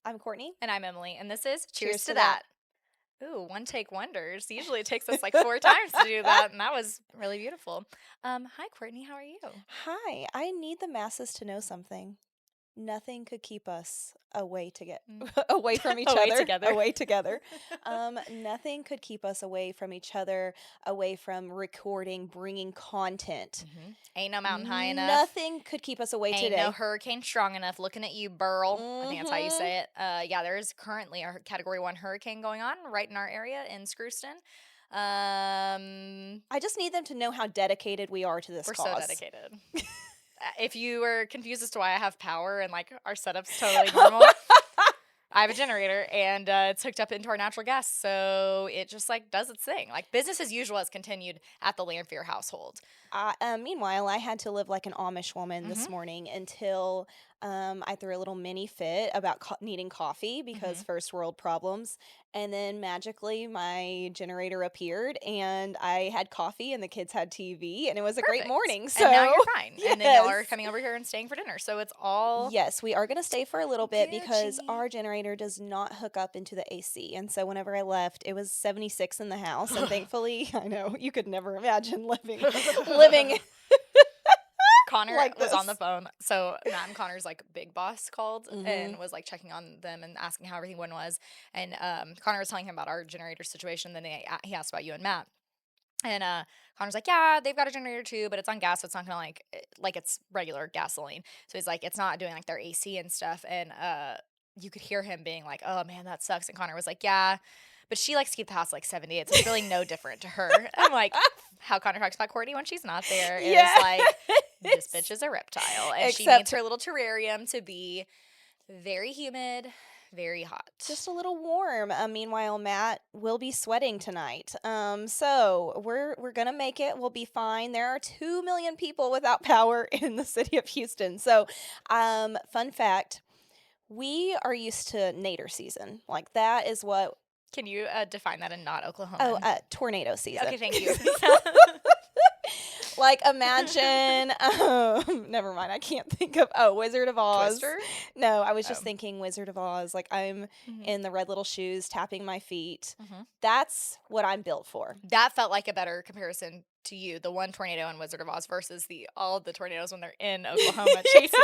I'm Courtney. And I'm Emily, and this is Cheers Cheers to to that. That. Ooh, one take wonders. Usually it takes us like 4 times to do that, and that was really beautiful. Hi Courtney, how are you? Hi, I need the masses to know something. Nothing could keep us away to get Mm. away from each Away other. together. Away together. Nothing could keep us away from each other, away from recording, bringing content. Ain't no mountain high enough. Nothing could keep us away Ain't no today. hurricane strong enough. Looking at you, Beryl. I think that's how you Mhm. say it. Yeah, there's currently a Category 1 hurricane going on right in our area in Screwston. I just need them to know how dedicated we are to this We're cause. so dedicated. If you were confused as to why I have power and like our setup's totally normal, I have a generator and it's hooked up into our natural gas, so it just like does its thing. Like business as usual has continued at the Lanphier household. Meanwhile, I had to live like an Amish woman this morning until I threw a little mini fit about needing coffee because first world problems. And then magically, my generator appeared and I had coffee and the kids had TV and it was a great Perfect. morning. So And now you're fine. yes. And then y'all are coming over here and staying for dinner. So it's all Yes, we are going to stay for a little bit because Gucci. our generator does not hook up into the AC. And so whenever I left, it was 76 in the house. And thankfully, I know you could never imagine living Connor like was on this. the phone. So Matt and Connor's like big boss called Mhm. and was like checking on them and asking how everything was. And Connor was telling him about our generator situation. Then he asked about you and Matt. And Connor's like, yeah, they've got a generator too, but it's on gas, so it's not gonna like it's regular gasoline. So he's like, it's not doing like their AC and stuff. And you could hear him being like, oh man, that sucks. And Connor was like, yeah, but she likes to keep the house like 78, so it's really no different to her. I'm like, how Connor talks about Courtney when she's not there is like, this bitch is a reptile, and she needs her little terrarium to be very humid, very hot. Just a little warm. Meanwhile, Matt will be sweating tonight. So we're gonna make it. We'll be fine. There are 2 million people without power in the city of Houston. So, fun fact: we are used to nadir season. Like that is what. Can you define that in not Oklahoma? Oh, tornado season. Okay, thank you. Like imagine, never mind. I can't think of. Oh, Wizard of Oz. Twister? No, I was just thinking Wizard of Oz. Like I'm Mhm. in the red little shoes, tapping my feet. Mhm. That's what I'm built for. That felt like a better comparison to you, the one tornado in Wizard of Oz versus all of the tornadoes when they're in Oklahoma chasing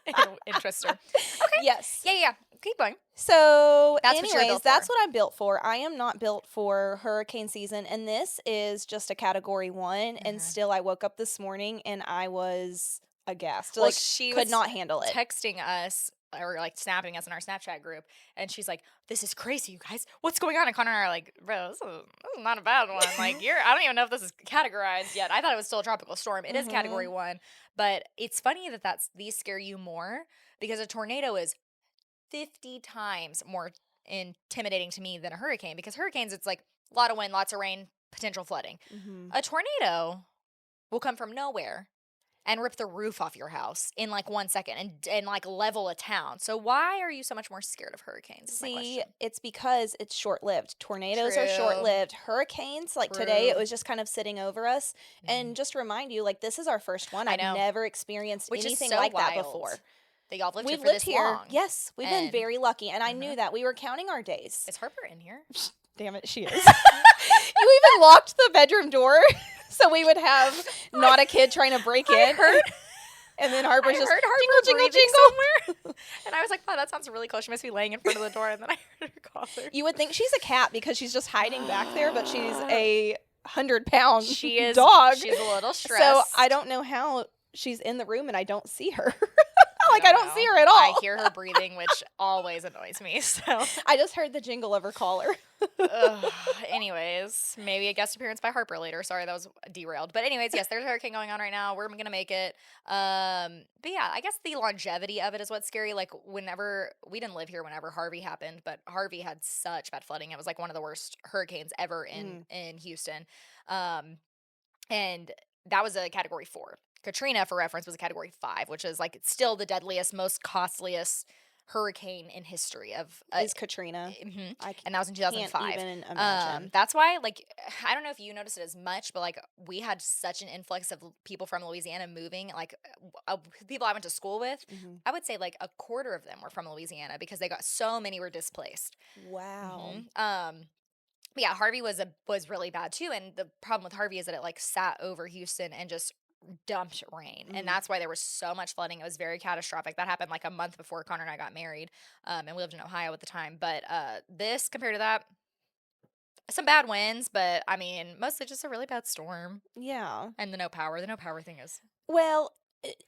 them in Twister. Okay. Yes. Yeah. Keep going. So, That's what you're anyways, built that's for. what I'm built for. I am not built for hurricane season, and this is just a Category 1. And still, I woke up this morning and I was aghast. Well, Like, she could was not handle it. texting us or like snapping us in our Snapchat group, and she's like, "This is crazy, you guys. What's going on?" And Connor and I are like, "Bro, this is not a bad one. Like, I don't even know if this is categorized yet. I thought it was still a tropical storm. It is Category 1, but it's funny that these scare you more because a tornado is 50 times more intimidating to me than a hurricane, because hurricanes, it's like a lot of wind, lots of rain, potential flooding. A tornado will come from nowhere and rip the roof off your house in like 1 second and like level a town. So why are you so much more scared of hurricanes? Is my See, question. it's because it's short-lived. Tornadoes are True. short-lived. Hurricanes, like today, it True. was just kind of sitting over us. And just to remind you, like this is our first one. I I've know. never experienced Which is anything so like that wild before. That y'all have lived here We've for lived this here. long. Yes, we've been And- very lucky, and I knew that. We were counting our days. Is Harper in here? Damn it, she is. You even locked the bedroom door so we would have not a kid trying to break in. And then Harper's I just heard Harper jingle, jingle, breathing jingle. somewhere. And I was like, wow, that sounds really close. She must be laying in front of the door. And then I heard her call her. You would think she's a cat because she's just hiding back there, but she's a 100-pound She is dog. She's a little stressed. So I don't know how she's in the room and I don't see her. I don't see her at all. I hear her breathing, which always annoys me. So I just heard the jingle of her collar. anyways, maybe a guest appearance by Harper later. Sorry, that was derailed. But anyways, yes, there's a hurricane going on right now. We're gonna make it. But yeah, I guess the longevity of it is what's scary. Like whenever we didn't live here whenever Harvey happened, but Harvey had such bad flooding. It was like one of the worst hurricanes ever in Houston. And that was a Category 4. Katrina, for reference, was a Category 5, which is like still the deadliest, most costliest hurricane in history of Is Katrina. mhm, I and that was in can't 2005. even imagine. That's why, like, I don't know if you noticed it as much, but like we had such an influx of people from Louisiana moving. Like people I went to school with, Mhm. I would say like a quarter of them were from Louisiana because they got so many were displaced. Wow. But yeah, Harvey was really bad too, and the problem with Harvey is that it like sat over Houston and just dumped rain, and Mhm. that's why there was so much flooding. It was very catastrophic. That happened like a month before Connor and I got married, and we lived in Ohio at the time. But this compared to that, some bad winds, but I mean mostly just a really bad storm Yeah. and the no power. The no power thing is Well,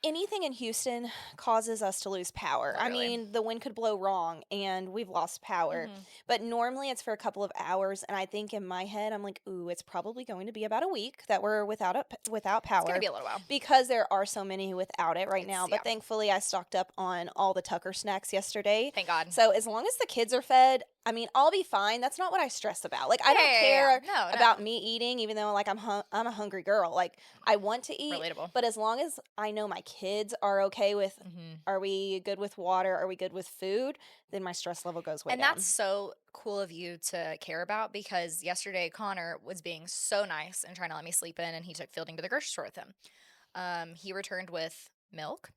anything in Houston causes us to lose power. I literally. mean, the wind could blow wrong and we've lost power. Hmm. But normally it's for a couple of hours, and I think in my head I'm like, "Ooh, it's probably going to be about a week that we're without It's gonna power be a little while. because there are so many without it right It's now." yeah. But thankfully I stocked up on all the Tucker snacks yesterday. Thank God. So as long as the kids are fed, I mean, I'll be fine. That's not what I stress about. Like I don't Yeah. care No, about no. me eating, even though like I'm a hungry girl. Like I want to eat, Relatable. but as long as I know my kids are okay with, Hmm. are we good with water? Are we good with food? Then my stress level goes way And that's down. so cool of you to care about because yesterday Connor was being so nice and trying to let me sleep in, and he took Fielding to the grocery store with him. He returned with milk,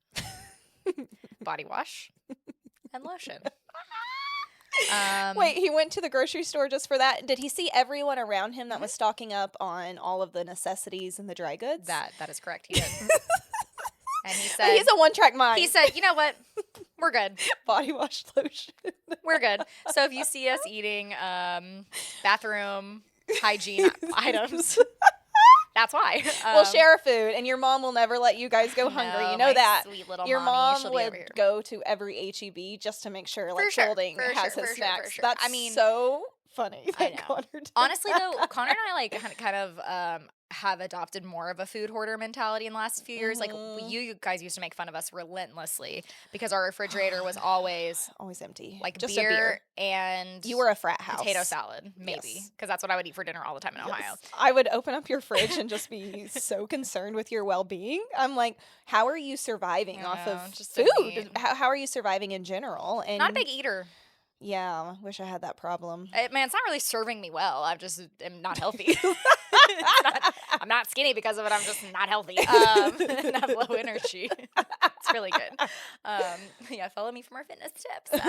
body wash, and lotion. Um, Wait, he went to the grocery store just for that? Did he see everyone around him that was mhm, stocking up on all of the necessities and the dry goods? that is correct. He did, and He's a one-track he mind. said, you know what, we're good. Body wash lotion. We're good. So if you see us eating bathroom hygiene items, that's why. We'll share our food, and your mom will never let you guys go hungry. You No, know my that. sweet little Your mommy, mom she'll be over would here. go to every HEB just to make sure, For like, sure, Fielding for has sure, his for sure, for snacks. sure. That's I mean, so funny I that know. Connor did Honestly, though, that. Connor and I like kind of have adopted more of a food hoarder mentality in the last few years. Like Mhm. you guys used to make fun of us relentlessly because our refrigerator was always Always empty. like Just a beer. and You were a frat potato house. salad, maybe, Yes. because that's what I would eat for dinner all the time in Ohio. Yes. I would open up your fridge and just be so concerned with your well-being. I'm like, how are you surviving I off know, of just a food? need. How are you surviving in general? Not a And big eater. yeah, wish I had that problem. Man, it's not really serving me well. I just am not healthy. I'm not skinny because of it. I'm just not healthy. And I have low energy. It's really good. Yeah, follow me for more fitness tips.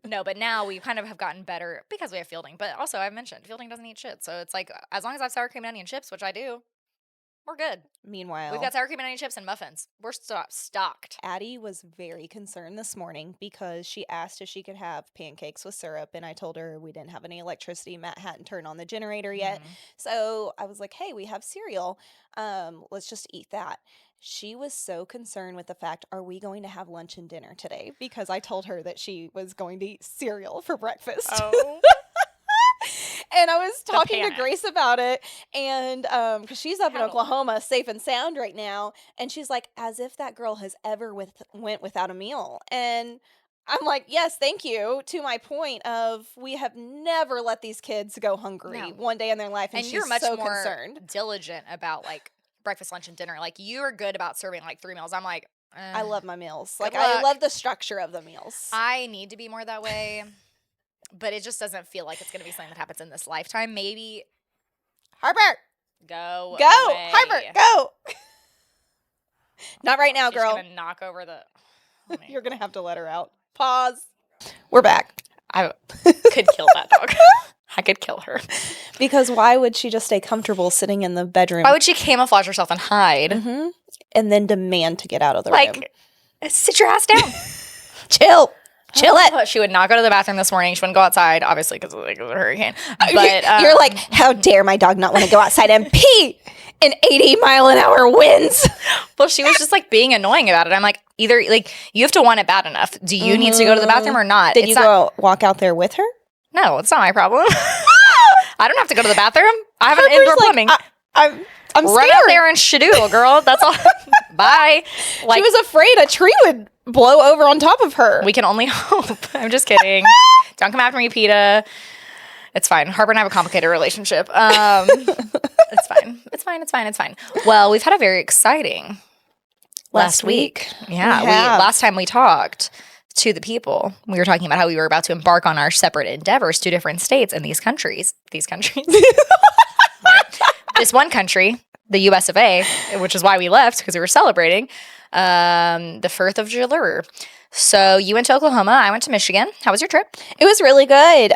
No, but now we kind of have gotten better because we have Fielding. But also, I've mentioned Fielding doesn't eat shit, so it's like as long as I have sour cream and onion chips, which I do, we're good. We've Meanwhile, got sour cream and onion chips and muffins. We're stocked. Addie was very concerned this morning because she asked if she could have pancakes with syrup, and I told her we didn't have any electricity. Matt hadn't turned on the generator yet. Mhm. So I was like, hey, we have cereal. Let's just eat that. She was so concerned with the fact, are we going to have lunch and dinner today? Because I told her that she was going to eat cereal for breakfast. Oh, And I was the talking to panic. Grace about it, and because she's up in Paddle. Oklahoma, safe and sound right now, and she's like, as if that girl has ever went without a meal. And I'm like, yes, thank you. To my point of, we have never let these kids go hungry No. one day in their life, and And you're she's much so more concerned. diligent about like breakfast, lunch, and dinner. Like you are good about serving like 3 meals. I'm like, I love my meals. good Like I luck. love the structure of the meals. I need to be more that way, but it just doesn't feel like it's going to be something that happens in this lifetime. Maybe Harper, go go, away. Harper, go. Not right now, She's girl. gonna knock over the. Let me- You're gonna have to let her out. Pause. We're back. I could kill that dog. I could kill her. Because why would she just stay comfortable sitting in the bedroom? Why would she camouflage herself and hide? Mhm. And then demand to get out of the room? Like, sit your ass down. Chill. Chill it. She would not go to the bathroom this morning. She wouldn't go outside, obviously, because of like, the hurricane. But You're like, how dare my dog not want to go outside and pee in 80-mile-an-hour winds? well, she was just like being annoying about it. I'm like, either like you have to want it bad enough. Do you need to go to the bathroom or not? Did you go walk out there with her? No, it's not my problem. I don't have to go to the bathroom. I have an Harper's indoor like, plumbing. I'm Run scared. out there and shadoodle, girl. That's all. Bye. Like, She was afraid a tree would blow over on top of her. we can only hope. I'm just kidding. Don't come after me, PETA. It's fine. Harper and I have a complicated relationship. It's fine. It's fine. It's fine. It's fine. Well, we've had a very exciting last week. Yeah. We have. Last time we talked, to the people. We were talking about how we were about to embark on our separate endeavors to different states in these countries. This one country, the US of A, which is why we left, because we were celebrating the 4th of July. So you went to Oklahoma. I went to Michigan. How was your trip? It was really good.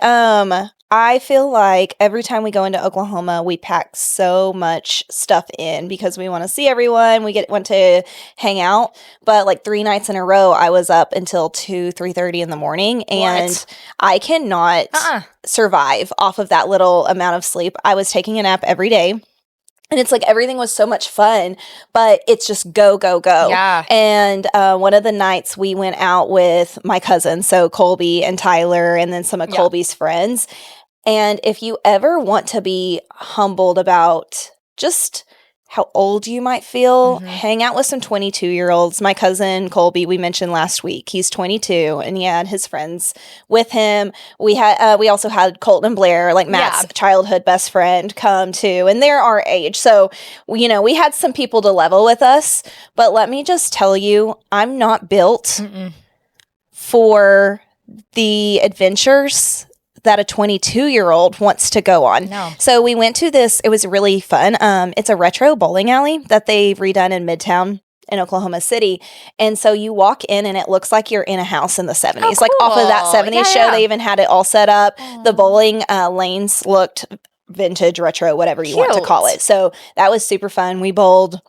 I feel like every time we go into Oklahoma, we pack so much stuff in because we want to see everyone. We want to hang out. But like 3 nights in a row, I was up until 3:30 in the morning, and What? I cannot survive off of that little amount of sleep. I was taking a nap every day. And it's like everything was so much fun, but it's just go, go, go. Yeah. And one of the nights we went out with my cousins, so Colby and Tyler, and then some of Colby's friends. And if you ever want to be humbled about just how old you might feel, hang out with some 22-year-olds. My cousin Colby, we mentioned last week, he's 22, and he had his friends with him. We also had Colton and Blair, like Matt's childhood best friend, come too, and they're our age. So, we had some people to level with us. But let me just tell you, I'm not built for the adventures that a 22-year-old wants to go on. No. So we went to this. It was really fun. It's a retro bowling alley that they've redone in Midtown in Oklahoma City. And so you walk in and it looks like you're in a house in the 70s. Oh, Like off of that cool. 70s show, they even had it all set up. The bowling lanes looked vintage, retro, whatever you want to call it. So that was super fun. We bowled.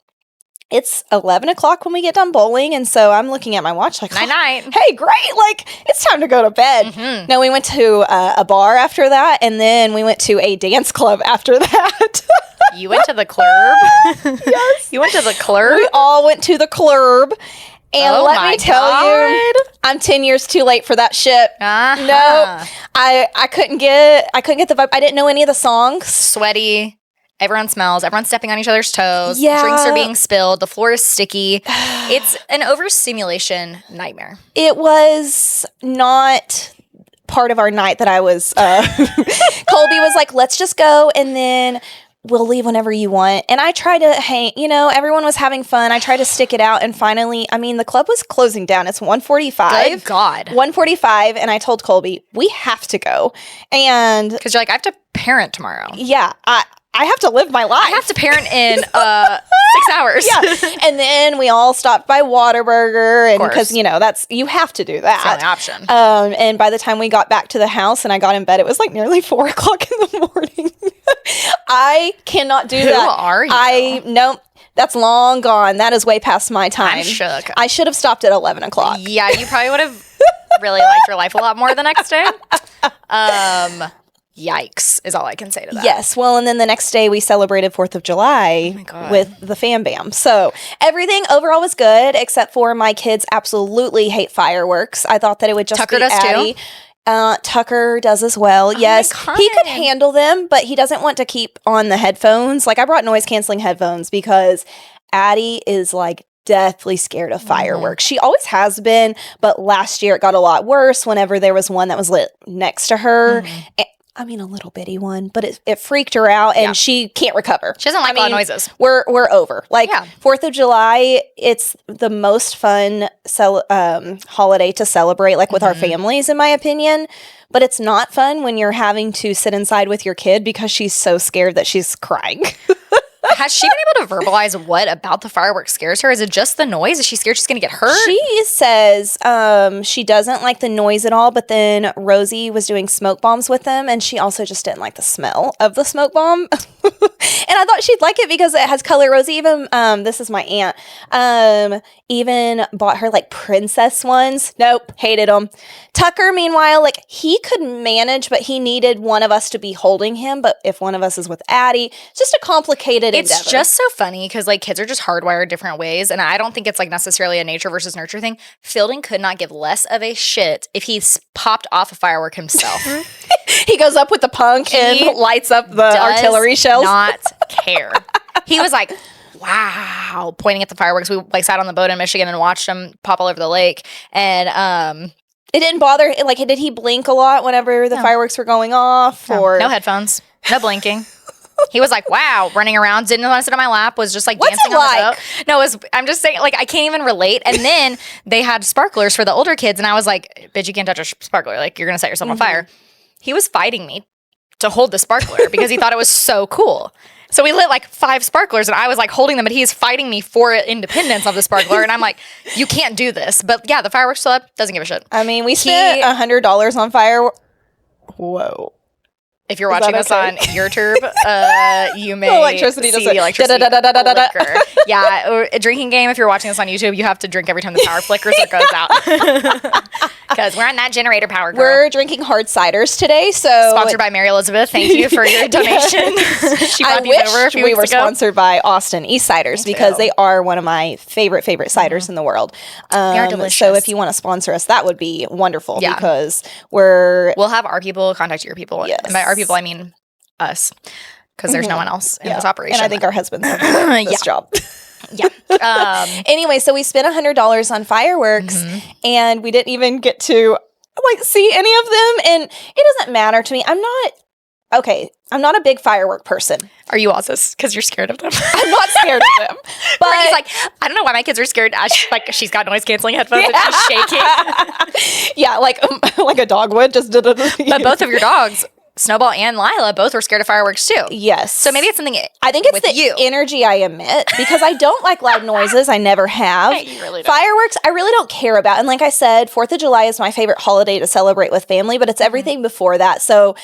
It's 11 o'clock when we get done bowling, and so I'm looking at my watch like, night-night. Hey, great, like, it's time to go to bed. No, we went to a bar after that, and then we went to a dance club after that. You went to the club? Yes. You went to the club? We all went to the club. And let me tell you, I'm 10 years too late for that shit. No, I couldn't get the vibe. I didn't know any of the songs. Sweaty. Everyone smells. Everyone's stepping on each other's toes. Yeah. Drinks are being spilled. The floor is sticky. It's an overstimulation nightmare. It was not part of our night that I was... Colby was like, let's just go, and then we'll leave whenever you want. And I tried to hang... everyone was having fun. I tried to stick it out, and finally, the club was closing down. It's 1:45. Good God. 1:45, and I told Colby, we have to go. And... Because you're like, I have to parent tomorrow. Yeah, I have to live my life. I have to parent in 6 hours. Yeah. And then we all stopped by Whataburger, and because that's, you have to do that. It's the only option. And by the time we got back to the house and I got in bed, it was like nearly 4 o'clock in the morning. I cannot do that. Who are you? Nope. That's long gone. That is way past my time. I'm shook. I should have stopped at 11 o'clock. Yeah, you probably would have really liked your life a lot more the next day. Yikes is all I can say to that. Yes. Well, and then the next day we celebrated 4th of July with the Fam Bam. So everything overall was good, except for my kids absolutely hate fireworks. I thought that it would just Tucker be does Addie. too? Tucker does as well. Yes. He could handle them, but he doesn't want to keep on the headphones. Like I brought noise canceling headphones because Addie is like deathly scared of fireworks. She always has been, but last year it got a lot worse whenever there was one that was lit next to her. A little bitty one, but it freaked her out, and she can't recover. She doesn't like loud noises. We're over. Like 4th of July, it's the most fun holiday to celebrate, like with our families, in my opinion. But it's not fun when you're having to sit inside with your kid because she's so scared that she's crying. Has she been able to verbalize what about the fireworks scares her? Is it just the noise? Is she scared she's going to get hurt? She says she doesn't like the noise at all, but then Rosie was doing smoke bombs with them, and she also just didn't like the smell of the smoke bomb. And I thought she'd like it because it has color. Rosie even, this is my aunt, even bought her like princess ones. Nope, hated them. Tucker, meanwhile, like he could manage, but he needed one of us to be holding him. But if one of us is with Addie, it's just a complicated endeavor. It's just so funny because like kids are just hardwired different ways, and I don't think it's like necessarily a nature versus nurture thing. Fielding could not give less of a shit if he popped off a firework himself. He goes up with the punk and lights up the artillery shells. Not care. He was like, wow, pointing at the fireworks. We like sat on the boat in Michigan and watched them pop all over the lake, and it didn't bother. Like, did he blink a lot whenever the fireworks were going off? No, or no headphones, no blinking. He was like, wow, running around, didn't want to sit on my lap, was just like What's dancing it on like? the boat. No, I'm just saying, like, I can't even relate. And then they had sparklers for the older kids, and I was like, bitch, you can't touch a sparkler. Like, you're going to set yourself on fire. He was fighting me to hold the sparkler because he thought it was so cool. So we lit like 5 sparklers, and I was like holding them, but he's fighting me for independence of the sparkler. And I'm like, you can't do this. But yeah, the fireworks still up, doesn't give a shit. I mean, we spent $100 on fireworks. Whoa. If you're watching this on YouTube, you may electricity see the electricity flicker. Yeah, or a drinking game. If you're watching this on YouTube, you have to drink every time the power flickers or goes out. Because we're on that generator power, girl. We're drinking hard ciders today, so sponsored by Mary Elizabeth. Thank you for your donation. She brought these over a few we weeks were ago. sponsored by Austin East Ciders because they are one of my favorite ciders in the world. They are delicious. So if you want to sponsor us, that would be wonderful because we'll have our people contact your people. Yes. And by our people, I mean us, because there's no one else in this operation. And I think our husbands have this job. Yeah. Anyway, so we spent $100 on fireworks, and we didn't even get to like see any of them. And it doesn't matter to me. I'm not a big firework person. Are you also? Because you're scared of them. I'm not scared of them. But He's like, I don't know why my kids are scared. She's got noise canceling headphones and she's shaking. Yeah, like a dog would just. But both of your dogs, Snowball and Lila, both were scared of fireworks too. Yes. So maybe it's something. I think it's the energy I emit because I don't like loud noises. I never have. You really don't. Fireworks, I really don't care about. And like I said, 4th of July is my favorite holiday to celebrate with family, but it's everything before that. So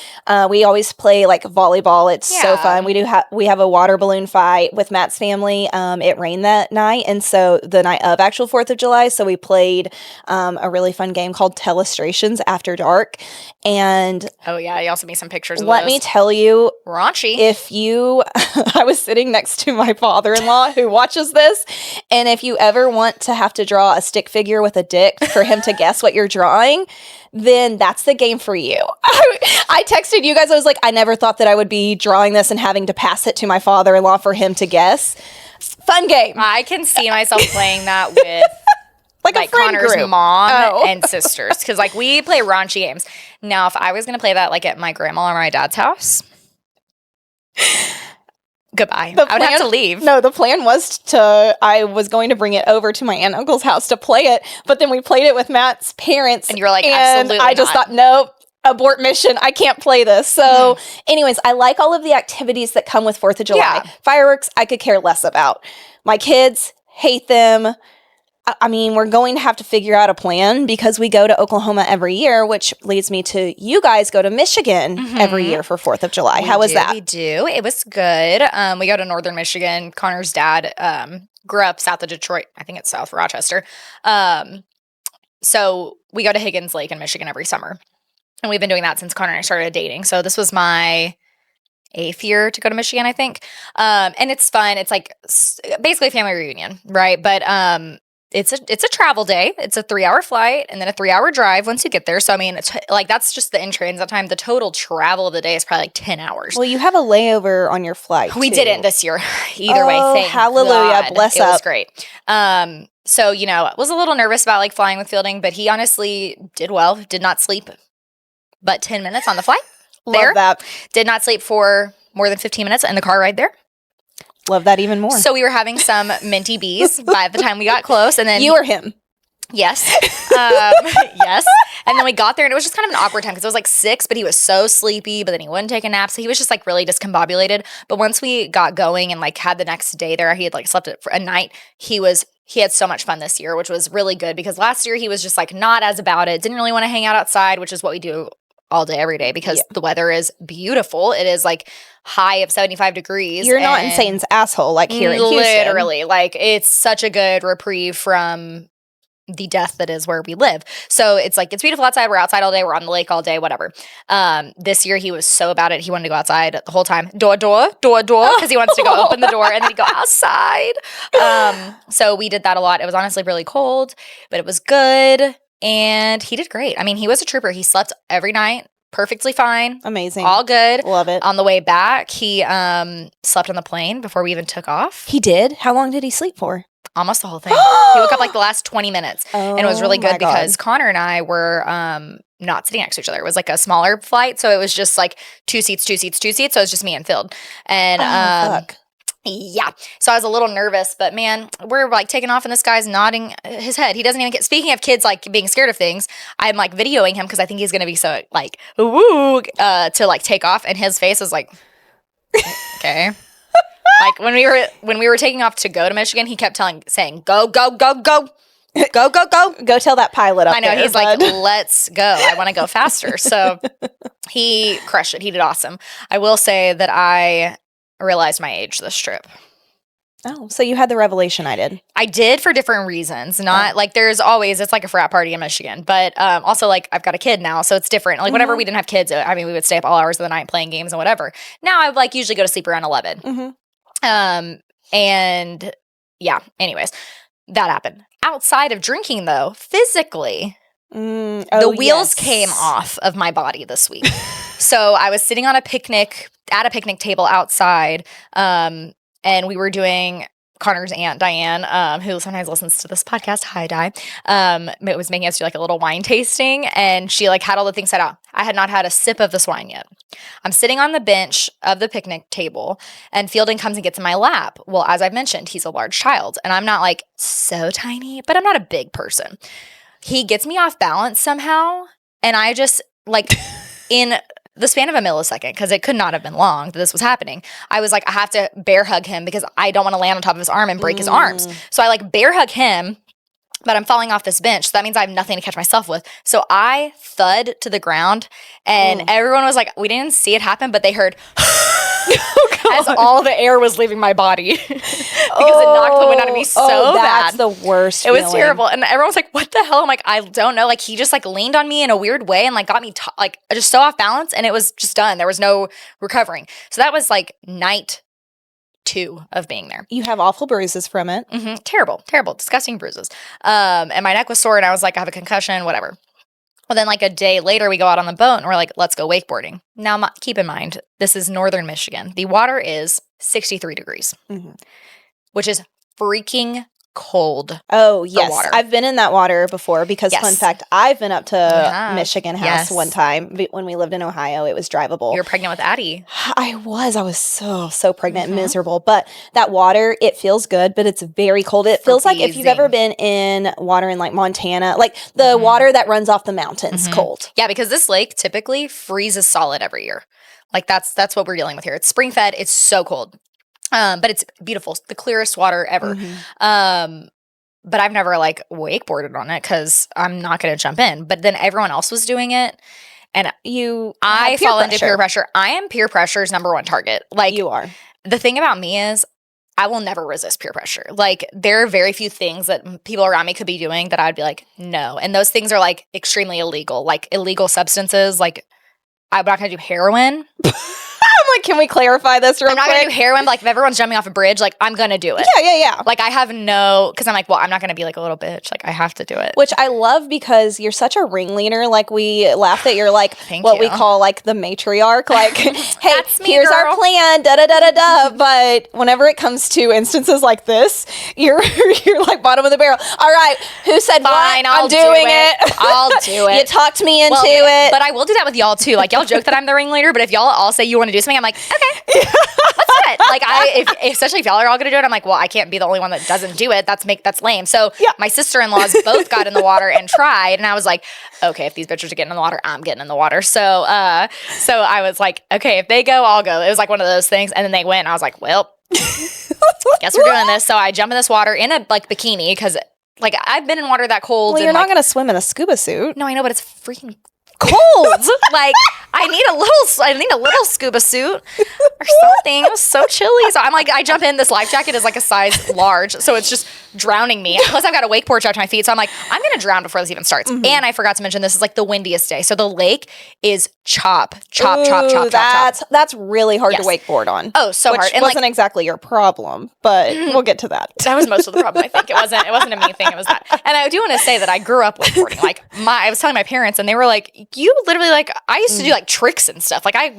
we always play like volleyball. It's so fun. We have a water balloon fight with Matt's family. It rained that night, and so the night of actual 4th of July, so we played a really fun game called Telestrations After Dark. And oh yeah, you also me some pictures of let me tell you, raunchy. I was sitting next to my father-in-law who watches this, and if you ever want to have to draw a stick figure with a dick for him to guess what you're drawing, then that's the game for you. I texted you guys, I was like, I never thought that I would be drawing this and having to pass it to my father-in-law for him to guess. Fun game. I can see myself playing that with like a friend Connor's group. mom and sisters, because like we play raunchy games. Now, if I was going to play that like at my grandma or my dad's house, goodbye. I would have to leave. No, the plan was I was going to bring it over to my aunt and uncle's house to play it, but then we played it with Matt's parents. And you were like, and absolutely I just thought, nope, abort mission. I can't play this. So anyways, I like all of the activities that come with 4th of July. Yeah. Fireworks, I could care less about. My kids hate them. I mean, we're going to have to figure out a plan because we go to Oklahoma every year, which leads me to you guys go to Michigan every year for 4th of July. How was that? We do. It was good. We go to northern Michigan. Connor's dad grew up south of Detroit. I think it's south Rochester. So we go to Higgins Lake in Michigan every summer. And we've been doing that since Connor and I started dating. So this was my 8th year to go to Michigan, I think. And it's fun. It's like basically a family reunion, right? But it's a travel day. It's a 3-hour flight and then a 3-hour drive once you get there. So I mean, it's like that's just the in-transit time. The total travel of the day is probably like 10 hours. Well, you have a layover on your flight. We too. didn't this year. Either way, thank hallelujah, God. bless it up. It was great. So I was a little nervous about like flying with Fielding, but he honestly did well. Did not sleep but 10 minutes on the flight. Love that. Did not sleep for more than 15 minutes in the car ride there. Love that even more. So we were having some minty bees by the time we got close, and then you or him? Yes, yes. And then we got there, and it was just kind of an awkward time because it was like 6, but he was so sleepy. But then he wouldn't take a nap, so he was just like really discombobulated. But once we got going and like had the next day there, he had like slept for a night. He had so much fun this year, which was really good because last year he was just like not as about it. Didn't really want to hang out outside, which is what we do all day, every day because the weather is beautiful. It is like high of 75 degrees. You're not in Satan's asshole like here in Houston. Literally. Like it's such a good reprieve from the death that is where we live. So it's like, it's beautiful outside. We're outside all day. We're on the lake all day, whatever. This year he was so about it. He wanted to go outside the whole time. Door, because he wants to go open the door and then he'd go outside. So we did that a lot. It was honestly really cold, but it was good. And he did great. I mean, he was a trooper. He slept every night. Perfectly fine. Amazing. All good. Love it. On the way back, he slept on the plane before we even took off. He did? How long did he sleep for? Almost the whole thing. He woke up like the last 20 minutes. And it was really good because Connor and I were not sitting next to each other. It was like a smaller flight. So it was just like 2 seats, 2 seats, 2 seats. So it was just me and Phil. And fuck. yeah. So I was a little nervous, but man, we're like taking off and this guy's nodding his head. He doesn't even get, speaking of kids like being scared of things, I'm like videoing him because I think he's going to be so like, woo, to like take off. And his face was like, okay. Like when we were taking off to go to Michigan, he kept saying, go, go, go, go. Go, go, go. Go tell that pilot up there. I know. He's like, let's go. I want to go faster. So he crushed it. He did awesome. I will say that I realized my age this trip. Oh, so you had the revelation I did. I did for different reasons. Not like there's always, it's like a frat party in Michigan. But also like I've got a kid now, so it's different. Like whenever we didn't have kids, I mean, we would stay up all hours of the night playing games and whatever. Now I like usually go to sleep around 11. And yeah, anyways, that happened. Outside of drinking though, physically, the wheels came off of my body this week. So I was sitting on a picnic at a picnic table outside, and we were doing Connor's aunt Diane, who sometimes listens to this podcast. Hi, Di. It was making us do like a little wine tasting, and she like had all the things set out. I had not had a sip of this wine yet. I'm sitting on the bench of the picnic table, and Fielding comes and gets in my lap. Well, as I've mentioned, he's a large child, and I'm not like so tiny, but I'm not a big person. He gets me off balance somehow, and I just like in the span of a millisecond, because it could not have been long that this was happening, I was like, I have to bear hug him because I don't want to land on top of his arm and break his arms. So I like bear hug him, but I'm falling off this bench. So that means I have nothing to catch myself with. So I thud to the ground, and everyone was like, we didn't see it happen, but they heard as all the air was leaving my body because it knocked the wind out of me so bad. That's the worst It was feeling. terrible. And everyone was like, what the hell? I'm like, I don't know. Like he just like leaned on me in a weird way and like got me like just so off balance, and it was just done. There was no recovering. So that was like night 2 of being there. You have awful bruises from it. Terrible, disgusting bruises. And my neck was sore, and I was like, I have a concussion, whatever. Well, then like a day later, we go out on the boat, and we're like, let's go wakeboarding. Now, keep in mind, this is northern Michigan. The water is 63 degrees, which is freaking cold. Oh, yes. water. I've been in that water before because, fun fact, I've been up to Michigan House one time when we lived in Ohio. It was drivable. You were pregnant with Addie. I was so pregnant and miserable. But that water, it feels good, but it's very cold. It feels like if you've ever been in water in like Montana, like the water that runs off the mountains, cold. Yeah, because this lake typically freezes solid every year. Like that's what we're dealing with here. It's spring fed. It's so cold. But it's beautiful. The clearest water ever. But I've never like wakeboarded on it because I'm not going to jump in. But then everyone else was doing it. And I fall into peer pressure. I am peer pressure's number one target. Like you are. The thing about me is I will never resist peer pressure. Like there are very few things that people around me could be doing that I'd be like, no. And those things are like extremely illegal, like illegal substances. Like I'm not going to do heroin. I'm like, can we clarify this real quick? I'm not going to do heroin, but like if everyone's jumping off a bridge, like I'm going to do it. Yeah. Like I have because I'm like, well, I'm not going to be like a little bitch. Like I have to do it. Which I love because you're such a ringleader. Like we laugh that you're like we call like the matriarch. Like, hey, here's our plan, da-da-da-da-da. But whenever it comes to instances like this, you're like bottom of the barrel. All right, who said fine, what? I'm doing it. I'll do it. You talked me into it. But I will do that with y'all too. Like y'all joke that I'm the ringleader, but if y'all all say you want to do something, I'm like, okay, let's do it. Like especially if y'all are all gonna do it, I'm like, well, I can't be the only one that doesn't do it. That's lame. So my sister-in-laws both got in the water and tried, and I was like, okay, if these bitches are getting in the water, I'm getting in the water. So I was like, okay, if they go, I'll go. It was like one of those things, and then they went, and I was like, well, guess we're doing this. So I jump in this water in a like bikini because like I've been in water that cold. Well, you're not gonna swim in a scuba suit. No, I know, but it's freaking cold. Like I need a little scuba suit or something. It was so chilly. So I'm like, I jump in. This life jacket is like a size large, so it's just drowning me. Plus, I've got a wakeboard strapped to my feet, so I'm like, I'm gonna drown before this even starts. And I forgot to mention, this is like the windiest day, so the lake is chop. That's really hard to wakeboard on. Oh, so hard. And wasn't exactly your problem, but we'll get to that. That was most of the problem. I think it wasn't a me thing. It was that. And I do want to say that I grew up wakeboarding. Like I was telling my parents, and they were like, you literally like I used to do like tricks and stuff. Like I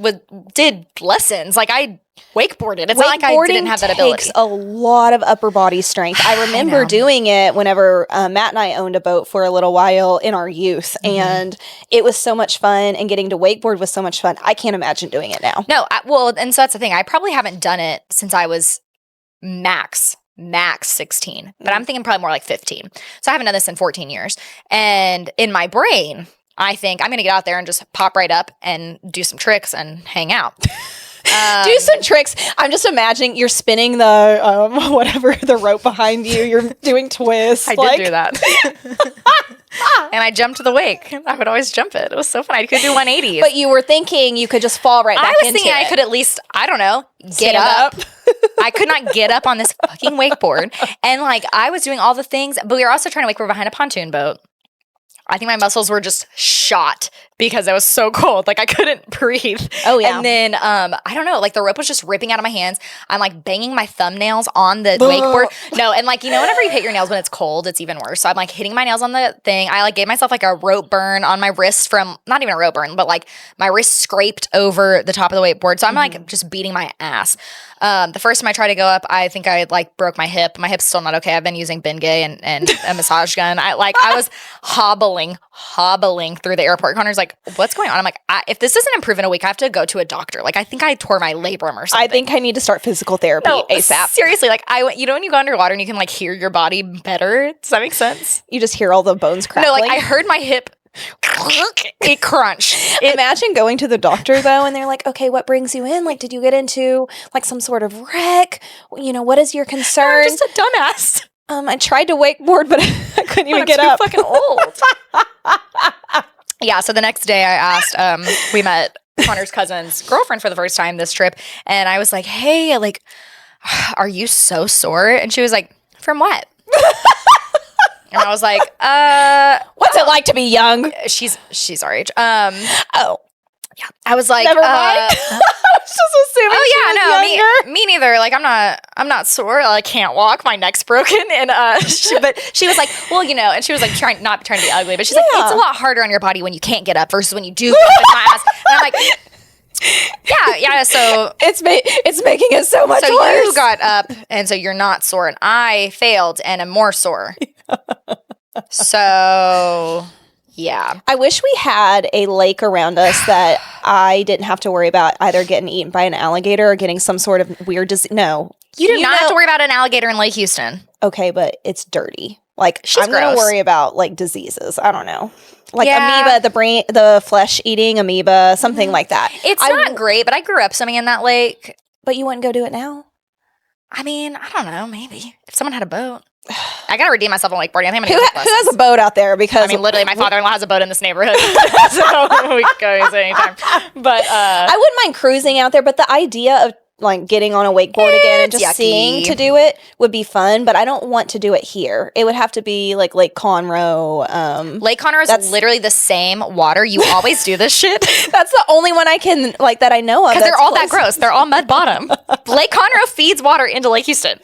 did lessons. Like I wakeboarded. It's not like I didn't have that ability. Takes a lot of upper body strength. I remember doing it whenever Matt and I owned a boat for a little while in our youth, and it was so much fun, and getting to wakeboard was so much fun. I can't imagine doing it now. No, and so that's the thing. I probably haven't done it since I was max 16, but I'm thinking probably more like 15. So I haven't done this in 14 years. And in my brain, I think I'm going to get out there and just pop right up and do some tricks and hang out. Do some tricks. I'm just imagining you're spinning the whatever the rope behind you. You're doing twists. I did do that. And I jumped the wake. I would always jump it. It was so fun. I could do 180s. But you were thinking you could just fall right back into it. I was thinking I could at least, I don't know, get up. I could not get up on this fucking wakeboard. And like I was doing all the things, but we were also trying to wakeboard behind a pontoon boat. I think my muscles were just shot because it was so cold. Like I couldn't breathe. Oh yeah. And then I don't know, like the rope was just ripping out of my hands. I'm like banging my thumbnails on the wakeboard. No, and like whenever you hit your nails when it's cold, it's even worse. So I'm like hitting my nails on the thing. I like gave myself like a rope burn on my wrist from not even a rope burn, but like my wrist scraped over the top of the wakeboard. So I'm like just beating my ass. The first time I tried to go up, I think I like broke my hip. My hip's still not okay. I've been using Bengay and a massage gun. I was hobbling through the airport corners like, what's going on? I'm like, if this doesn't improve in a week, I have to go to a doctor. Like, I think I tore my labrum or something. I think I need to start physical therapy ASAP. Seriously, like when you go underwater and you can like hear your body better. Does that make sense? You just hear all the bones crackling. No, like I heard my hip. It crunched. Imagine going to the doctor though, and they're like, "Okay, what brings you in? Like, did you get into like some sort of wreck? What is your concern?" I'm just a dumbass. I tried to wakeboard, but I couldn't even get up. Fucking old. Yeah. So the next day, I asked. We met Connor's cousin's girlfriend for the first time this trip, and I was like, "Hey, like, are you so sore?" And she was like, "From what?" And I was like, what's it like to be young? She's our age. Oh. Yeah. I was like, never mind. I was just assuming me neither. Like I'm not sore. I can't walk. My neck's broken. And but she was like, well, and she was like not trying to be ugly, but she's like, it's a lot harder on your body when you can't get up versus when you do get up my ass. And I'm like, yeah. So it's making it so much worse. So you got up, and so you're not sore, and I failed and am more sore. So yeah, I wish we had a lake around us that I didn't have to worry about either getting eaten by an alligator or getting some sort of weird disease. No, you do not have to worry about an alligator in Lake Houston. Okay, but it's dirty. Like She's I'm going to worry about like diseases. I don't know. Like amoeba, the flesh eating amoeba, something like that. It's not great, but I grew up swimming in that lake. But you wouldn't go do it now? I mean, I don't know. Maybe if someone had a boat. I gotta redeem myself on wakeboarding. I think I'm who has a boat out there? Because I mean, literally, my father-in-law has a boat in this neighborhood, so we could go use it anytime. But I wouldn't mind cruising out there. But the idea of like getting on a wakeboard again and just seeing to do it would be fun. But I don't want to do it here. It would have to be like Lake Conroe. Lake Conroe is literally the same water. You always do this shit. That's the only one I can that I know of. Because they're all that gross. They're all mud bottom. Lake Conroe feeds water into Lake Houston.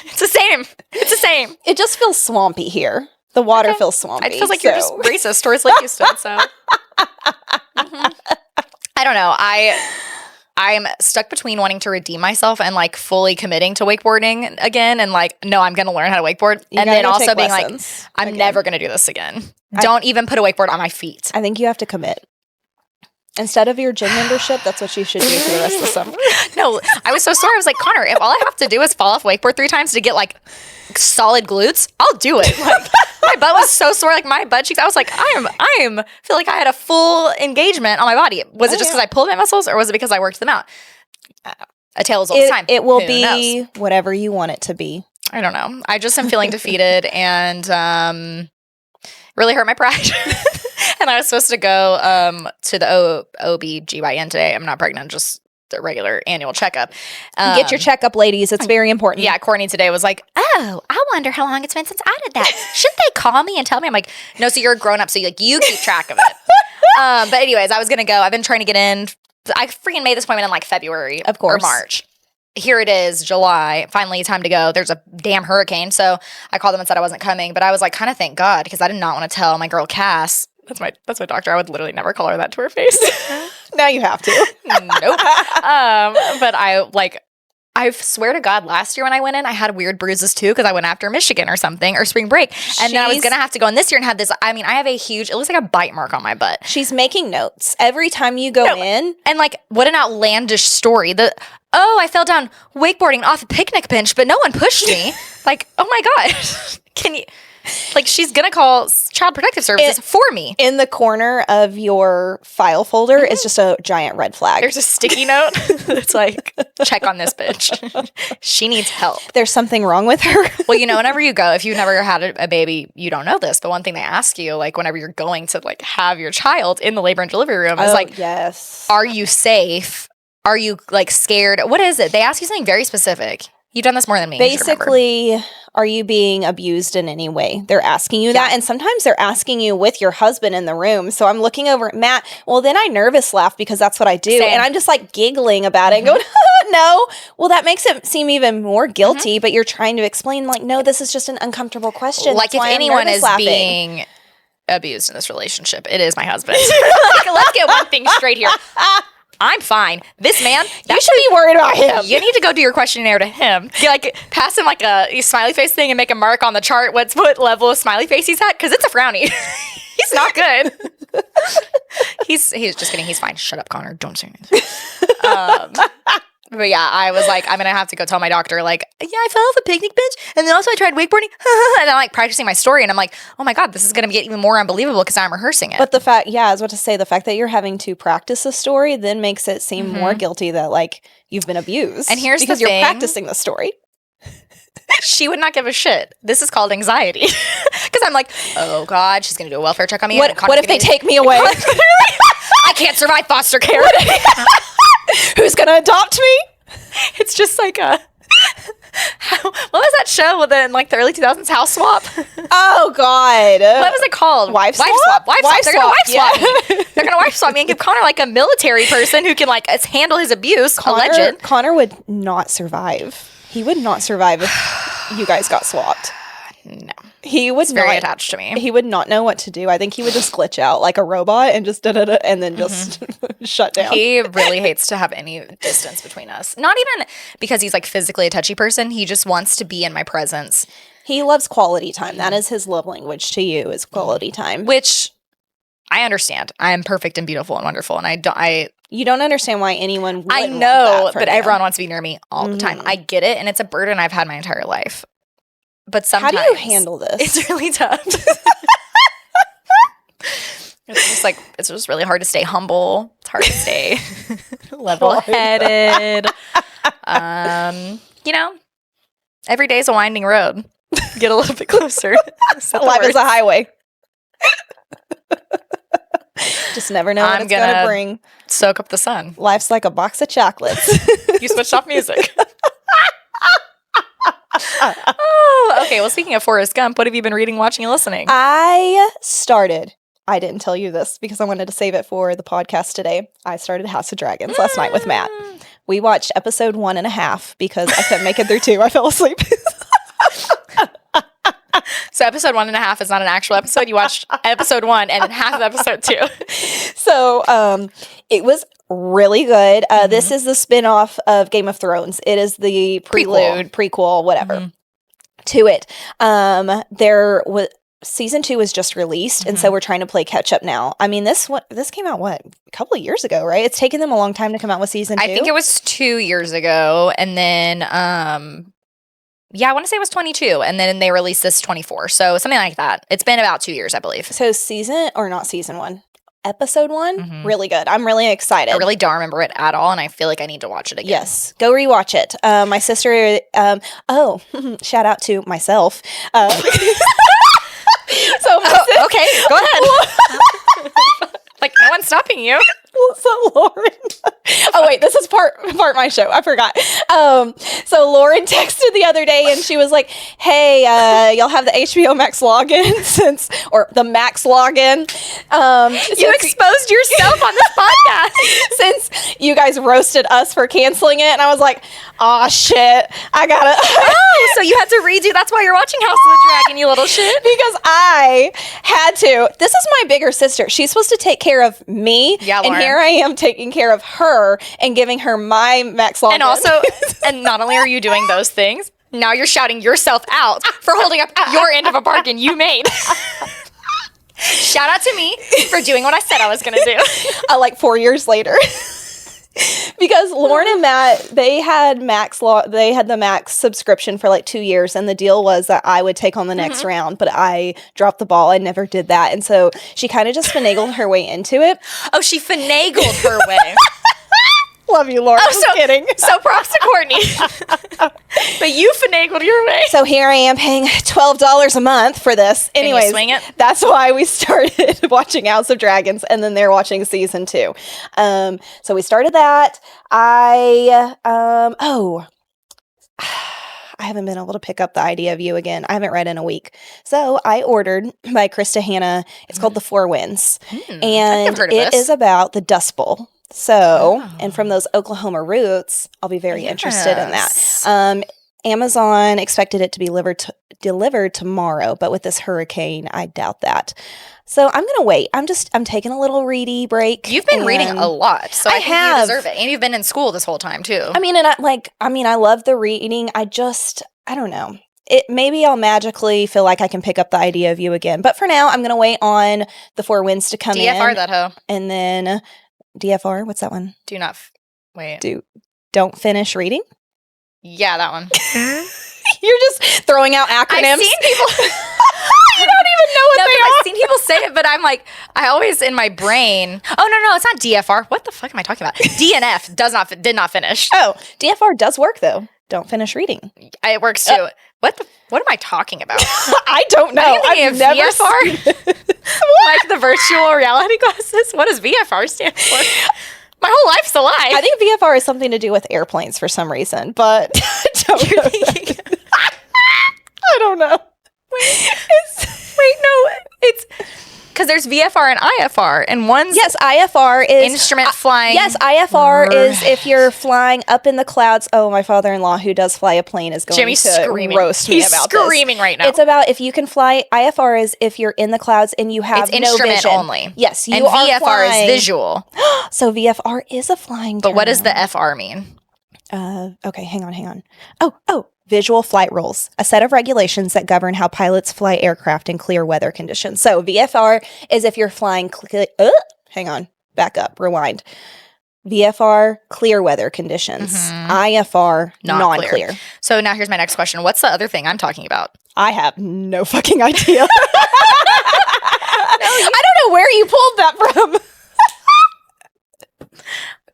It's the same. It's the same. It just feels swampy here. The water feels swampy. It feels like you're just racist towards Lake Houston. So I don't know. I'm stuck between wanting to redeem myself and like fully committing to wakeboarding again, and like, no, I'm gonna learn how to wakeboard, and then also being like, I'm never gonna do this again. Don't even put a wakeboard on my feet. I think you have to commit. Instead of your gym membership, that's what you should do for the rest of the summer. No, I was so sore. I was like, Connor, if all I have to do is fall off wakeboard 3 times to get like solid glutes, I'll do it. Like my butt was so sore, like my butt cheeks. I was like, I feel like I had a full engagement on my body. Was it just because I pulled my muscles, or was it because I worked them out? A tale is all the time. It will be whatever you want it to be. I don't know. I just am feeling defeated and really hurt my pride. And I was supposed to go to the OB/GYN today. I'm not pregnant, just the regular annual checkup. Get your checkup, ladies. It's very important. Yeah, Courtney today was like, oh, I wonder how long it's been since I did that. Shouldn't they call me and tell me? I'm like, no, so you're a grown up, so you keep track of it. But anyways, I was going to go. I've been trying to get in. I freaking made this appointment in like February or March. Here it is, July. Finally, time to go. There's a damn hurricane. So I called them and said I wasn't coming. But I was like, kind of thank God, because I did not want to tell my girl Cass That's my doctor. I would literally never call her that to her face. Now you have to. Nope. But I swear to God, last year when I went in, I had weird bruises too because I went after Michigan or something or spring break. And then I was going to have to go in this year and have this. I mean, I have a huge, it looks like a bite mark on my butt. She's making notes every time you go in. And like, what an outlandish story. I fell down wakeboarding off a picnic bench, but no one pushed me. Like, oh my God. Can you... Like, she's going to call Child Protective Services for me. In the corner of your file folder is just a giant red flag. There's a sticky note. It's like, check on this bitch. She needs help. There's something wrong with her. Well, whenever you go, if you've never had a baby, you don't know this. But one thing they ask you, like, whenever you're going to, like, have your child in the labor and delivery room is, like, yes. Are you safe? Are you, like, scared? What is it? They ask you something very specific. You've done this more than me. Basically, are you being abused in any way? They're asking you that. And sometimes they're asking you with your husband in the room. So I'm looking over at Matt. Well, then I nervous laugh because that's what I do. Same. And I'm just like giggling about it and going, no. Well, that makes it seem even more guilty. But you're trying to explain like, no, this is just an uncomfortable question. Like that's if anyone is being abused in this relationship, it is my husband. Like, let's get one thing straight here. I'm fine. This man, you should be worried about him. You need to go do your questionnaire to him. You like pass him like a smiley face thing and make a mark on the chart. What level of smiley face he's at? Because it's a frowny. He's not good. He's just kidding. He's fine. Shut up, Connor. Don't say anything. But yeah, I was like, I'm gonna have to go tell my doctor, like, yeah, I fell off a picnic bench, and then also I tried wakeboarding, and I'm like practicing my story, and I'm like, oh my God, this is gonna get even more unbelievable because I'm rehearsing it. But the fact, I was about to say, the fact that you're having to practice a story then makes it seem more guilty that like you've been abused. And here's because the you're thing. practicing the story. She would not give a shit. This is called anxiety. Because I'm like, oh God, she's gonna do a welfare check on me. What if they take me away? I can't survive foster care. Who's gonna adopt me? It's just like what was that show in like the early 2000s? House Swap. Oh God, what was it called? Wife swap. They're gonna wife swap me. They're gonna wife swap me and give Connor like a military person who can like handle his abuse. Alleged. Connor would not survive. He would not survive if you guys got swapped. No. He would very attached to me. He would not know what to do. I think he would just glitch out like a robot and just da-da-da and then just shut down. He really hates to have any distance between us. Not even because he's like physically a touchy person. He just wants to be in my presence. He loves quality time. That is his love language to you is quality time. Which I understand. I am perfect and beautiful and wonderful. And you don't understand why anyone would. I know, but everyone wants to be near me all the time. I get it. And it's a burden I've had my entire life. But sometimes. How do you handle this? It's really tough. It's just really hard to stay humble. It's hard to stay level-headed. Every day's a winding road. Get a little bit closer. Life is a highway. Just never know what it's gonna bring. Soak up the sun. Life's like a box of chocolates. You switched off music. Oh, okay. Well, speaking of Forrest Gump, what have you been reading, watching, and listening? I didn't tell you this because I wanted to save it for the podcast today. I started House of Dragons last night with Matt. We watched episode 1.5 because I couldn't make it through 2. I fell asleep. So episode 1.5 is not an actual episode. You watched episode 1 and then half of episode 2. So it was really good. This is the spinoff of Game of Thrones. It is the prequel, whatever, to it. There was season 2 was just released, and so we're trying to play catch up now. I mean, this came out a couple of years ago, right? It's taken them a long time to come out with season 2. I think it was 2 years ago, and then I want to say it was 22, and then they released this 24, so something like that. It's been about 2 years, I believe. So episode 1, really good. I'm really excited. I really don't remember it at all, and I feel like I need to watch it again. Yes, go rewatch it. My sister, shout out to myself. Okay, go ahead. Like, no one's stopping you. So Lauren, wait, this is part of my show. I forgot. So Lauren texted the other day and she was like, "Hey, y'all have the HBO Max login or the Max login." You exposed yourself on this podcast. Since you guys roasted us for canceling it, and I was like, "Oh shit, I gotta." Oh, so you had to redo. That's why you're watching House of the Dragon, you little shit. Because I had to. This is my bigger sister. She's supposed to take care of me, Yeah, and Lauren. here I am taking care of her and giving her my max login. And also, and not only are you doing those things, now you're shouting yourself out for holding up your end of a bargain you made. Shout out to me for doing what I said I was going to do. Like 4 years later. Because Lauren and Matt, they had the max subscription for like 2 years, and the deal was that I would take on the next round, but I dropped the ball. I never did that, and so she kind of just finagled her way into it. Oh, she finagled her way. Love you, Lauren. I'm kidding. So props to Courtney. But you finagled your way. So here I am paying $12 a month for this. Can you Anyways, swing it? That's why we started watching House of Dragons, and then they're watching season 2. So we started that. I haven't been able to pick up The Idea of You again. I haven't read in a week. So I ordered by Krista Hanna. It's called The Four Winds. And it is about the Dust Bowl. So, and from those Oklahoma roots, I'll be very interested in that. Amazon expected it to be delivered tomorrow, but with this hurricane, I doubt that. So I'm going to wait. I'm taking a little ready break. You've been reading a lot, so I think have. you deserve it. And you've been in school this whole time, too. I love the reading. I don't know. Maybe I'll magically feel like I can pick up The Idea of You again. But for now, I'm going to wait on The Four Winds to come in. DFR that hoe. And then DFR, what's that one? Do not, wait. Don't finish reading? Yeah, that one. You're just throwing out acronyms. I've seen people. You don't even know what they are. I've seen people say it, but I'm like, I always in my brain. Oh no, it's not DFR. What the fuck am I talking about? DNF did not finish. Oh, DFR does work though. Don't finish reading. It works too. What am I talking about? I don't know. I've never VFR. Like the virtual reality glasses. What does VFR stand for? My whole life's a lie. I think VFR is something to do with airplanes for some reason, but I don't know. It's because there's VFR and IFR, and one's IFR is instrument flying. Yes, IFR is if you're flying up in the clouds. Oh, my father-in-law who does fly a plane is going Jimmy's to screaming. roast me He's about screaming right now. It's about if you can fly. IFR is if you're in the clouds and you have it's no instrument vision. only. Yes, you and are VFR flying. is visual. So VFR is a flying term. But what does the FR mean? Okay, hang on. Oh. Visual flight rules, a set of regulations that govern how pilots fly aircraft in clear weather conditions. So VFR is if you're flying hang on, back up, rewind. VFR, clear weather conditions. IFR, non-clear. So now here's my next question. What's the other thing I'm talking about? I have no fucking idea. I don't know where you pulled that from.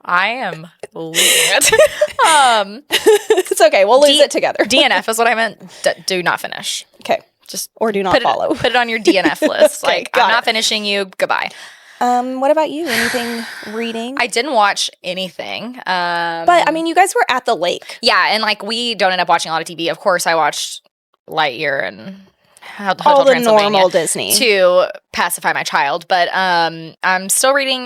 I am losing it. It's okay. We'll lose it together. DNF is what I meant. Do not finish. Okay. Or do not follow. Put it on your DNF list. Okay, I'm not finishing you. Goodbye. What about you? Anything reading? I didn't watch anything. But I mean, you guys were at the lake. Yeah, and like we don't end up watching a lot of TV. Of course, I watched Lightyear and all the normal Disney to pacify my child. But I'm still reading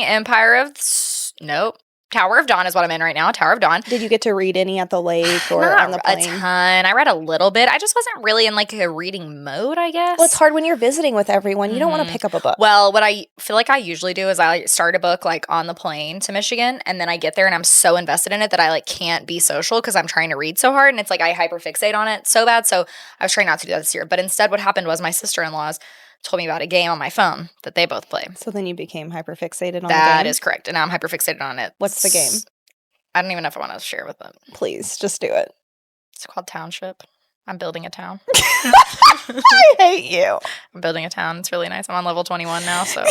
Tower of Dawn is what I'm in right now. Tower of Dawn. Did you get to read any at the lake or Not on the plane? a ton. I read a little bit. I just wasn't really in like a reading mode, I guess. Well, it's hard when you're visiting with everyone. You don't want to pick up a book. Well, what I feel like I usually do is I start a book like on the plane to Michigan, and then I get there and I'm so invested in it that I like can't be social because I'm trying to read so hard, and it's like I hyperfixate on it so bad. So I was trying not to do that this year. But instead what happened was my sister-in-laws told me about a game on my phone that they both play. So then you became hyperfixated on the game? That is correct. And now I'm hyperfixated on it. What's the game? I don't even know if I want to share with them. Please, just do it. It's called Township. I'm building a town. I hate you. I'm building a town. It's really nice. I'm on level 21 now, so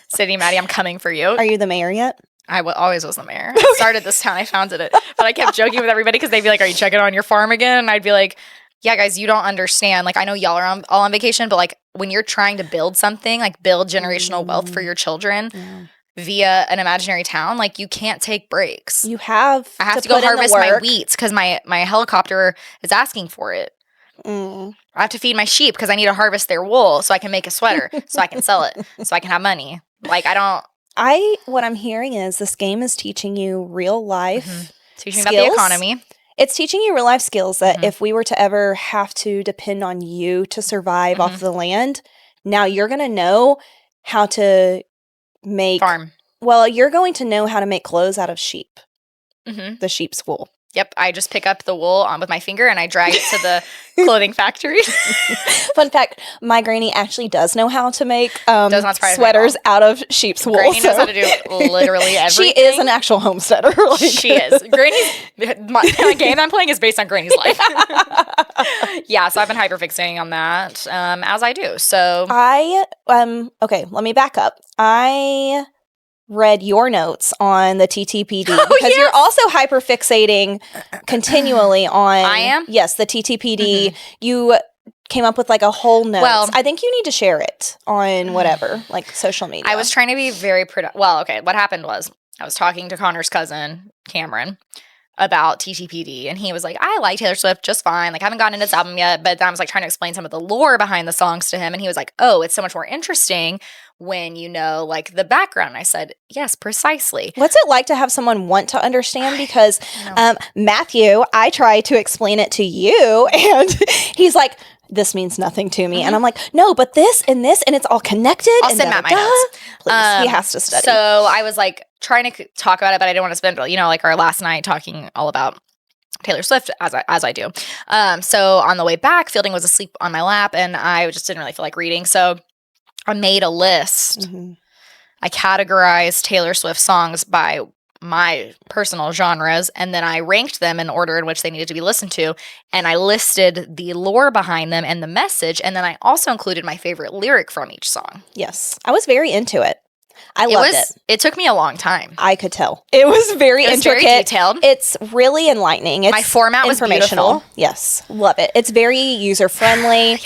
City Maddie, I'm coming for you. Are you the mayor yet? I always was the mayor. I started this town. I founded it. But I kept joking with everybody because they'd be like, are you checking on your farm again? And I'd be like, yeah, guys, you don't understand. Like, I know y'all are all on vacation, but like when you're trying to build something, like build generational wealth for your children, via an imaginary town, like you can't take breaks. I have to go harvest my wheat because my helicopter is asking for it. I have to feed my sheep because I need to harvest their wool so I can make a sweater, so I can sell it, so I can have money. Like What I'm hearing is this game is teaching you real life Teaching about the skills. economy. It's teaching you real life skills that Mhm. if we were to ever have to depend on you to survive off the land, now you're going to know how to make Farm. Well, you're going to know how to make clothes out of sheep. Mhm. The sheep's wool. Yep, I just pick up the wool on with my finger and I drag it to the clothing factory. Fun fact, my granny actually does know how to make Does not surprise me at sweaters all. out of sheep's wool. Granny knows how to do literally everything. She is an actual homesteader. Like. She is. The game I'm playing is based on Granny's life. Yeah, so I've been hyperfixating on that, as I do. So okay, let me back up. I read your notes on the TTPD because you're also hyperfixating continually on. I am? Yes, the TTPD. You came up with like a whole note. Well, I think you need to share it on whatever, like social media. I was trying to be very productive. Well, okay, what happened was I was talking to Connor's cousin, Cameron, about TTPD, and he was like, I like Taylor Swift just fine. Like, I haven't gotten into this album yet, but then I was like trying to explain some of the lore behind the songs to him, and he was like, oh, it's so much more interesting when you know, like, the background. And I said, yes, precisely. What's it like to have someone want to understand? Because Matthew, I try to explain it to you, and he's like, this means nothing to me. And I'm like, no, but this, and it's all connected. I'll send Matt my notes. Please, he has to study. So I was like trying to talk about it, but I didn't want to spend, like our last night talking all about Taylor Swift as I do. So on the way back, Fielding was asleep on my lap and I just didn't really feel like reading. So I made a list. I categorized Taylor Swift songs by my personal genres, and then I ranked them in order in which they needed to be listened to, and I listed the lore behind them and the message, and then I also included my favorite lyric from each song. Yes. I was very into it. I loved it. It took me a long time. I could tell. It was very intricate. Very detailed. It's really enlightening. It's my format was informational. Yes. Love it. It's very user-friendly.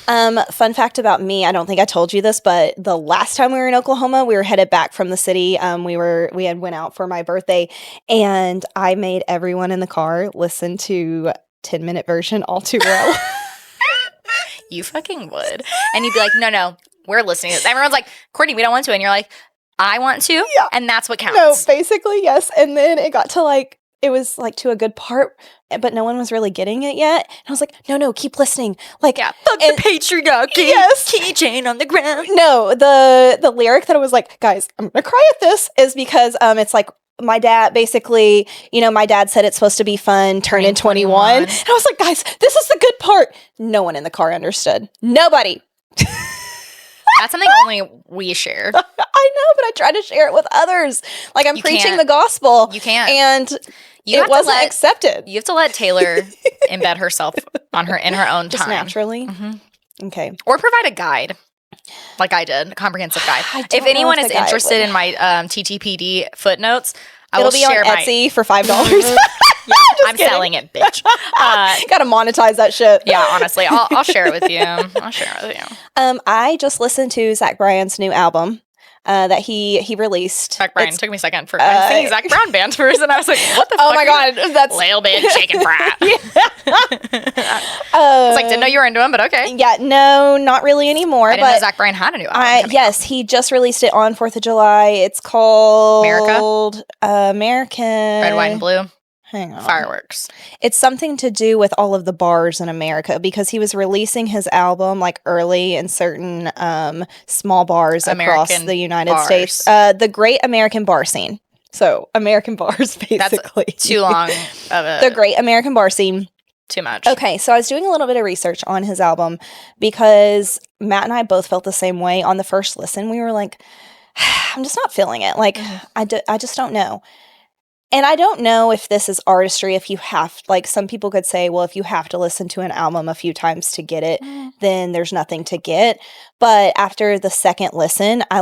Fun fact about me, I don't think I told you this, but the last time we were in Oklahoma, we were headed back from the city. We had went out for my birthday, and I made everyone in the car listen to 10-minute version all too well. You fucking would. And you'd be like, no, we're listening to this. Everyone's like, Courtney, we don't want to. And you're like, I want to. Yeah. And that's what counts. No, basically, yes. And then it got to it was to a good part, but no one was really getting it yet. And I was like, no, keep listening. Fuck the patriarchy. Yes. Keychain on the ground. No, the lyric that I was like, guys, I'm going to cry at this is because it's like, my dad basically, my dad said it's supposed to be fun, turn in 21. And I was like, guys, this is the good part. No one in the car understood. Nobody. That's something only we share. I know, but I try to share it with others. Like I'm preaching the gospel. You can't. And it wasn't accepted. You have to let Taylor embed herself in her own time. Just naturally? Okay. Or provide a guide. Like I did, a comprehensive guide. If anyone is interested in my TTPD footnotes, It'll be on Etsy for $5. Yeah, I'm selling it, bitch. Gotta monetize that shit. Yeah, honestly, I'll share it with you. I just listened to Zach Bryan's new album that he released. Zach Bryan took me a second for I'm thinking Zach Brown band first, and I was like, what the fuck? Oh my god, that's Lil Big Chicken Frat. I was like, didn't know you were into him, but okay. Yeah, no, not really anymore. I didn't know Zach Bryan had a new album. Yes, he just released it on 4th of July. It's called American Red, White, and Blue. Hang on. Fireworks. It's something to do with all of the bars in America because he was releasing his album early in certain small bars across the United States. The Great American Bar Scene. So American bars, basically. That's too long of a... The Great American Bar Scene. Too much. Okay, so I was doing a little bit of research on his album because Matt and I both felt the same way on the first listen. We were like, I'm just not feeling it. I just don't know. And I don't know if this is artistry, if you have, some people could say, well, if you have to listen to an album a few times to get it, then there's nothing to get. But after the second listen, I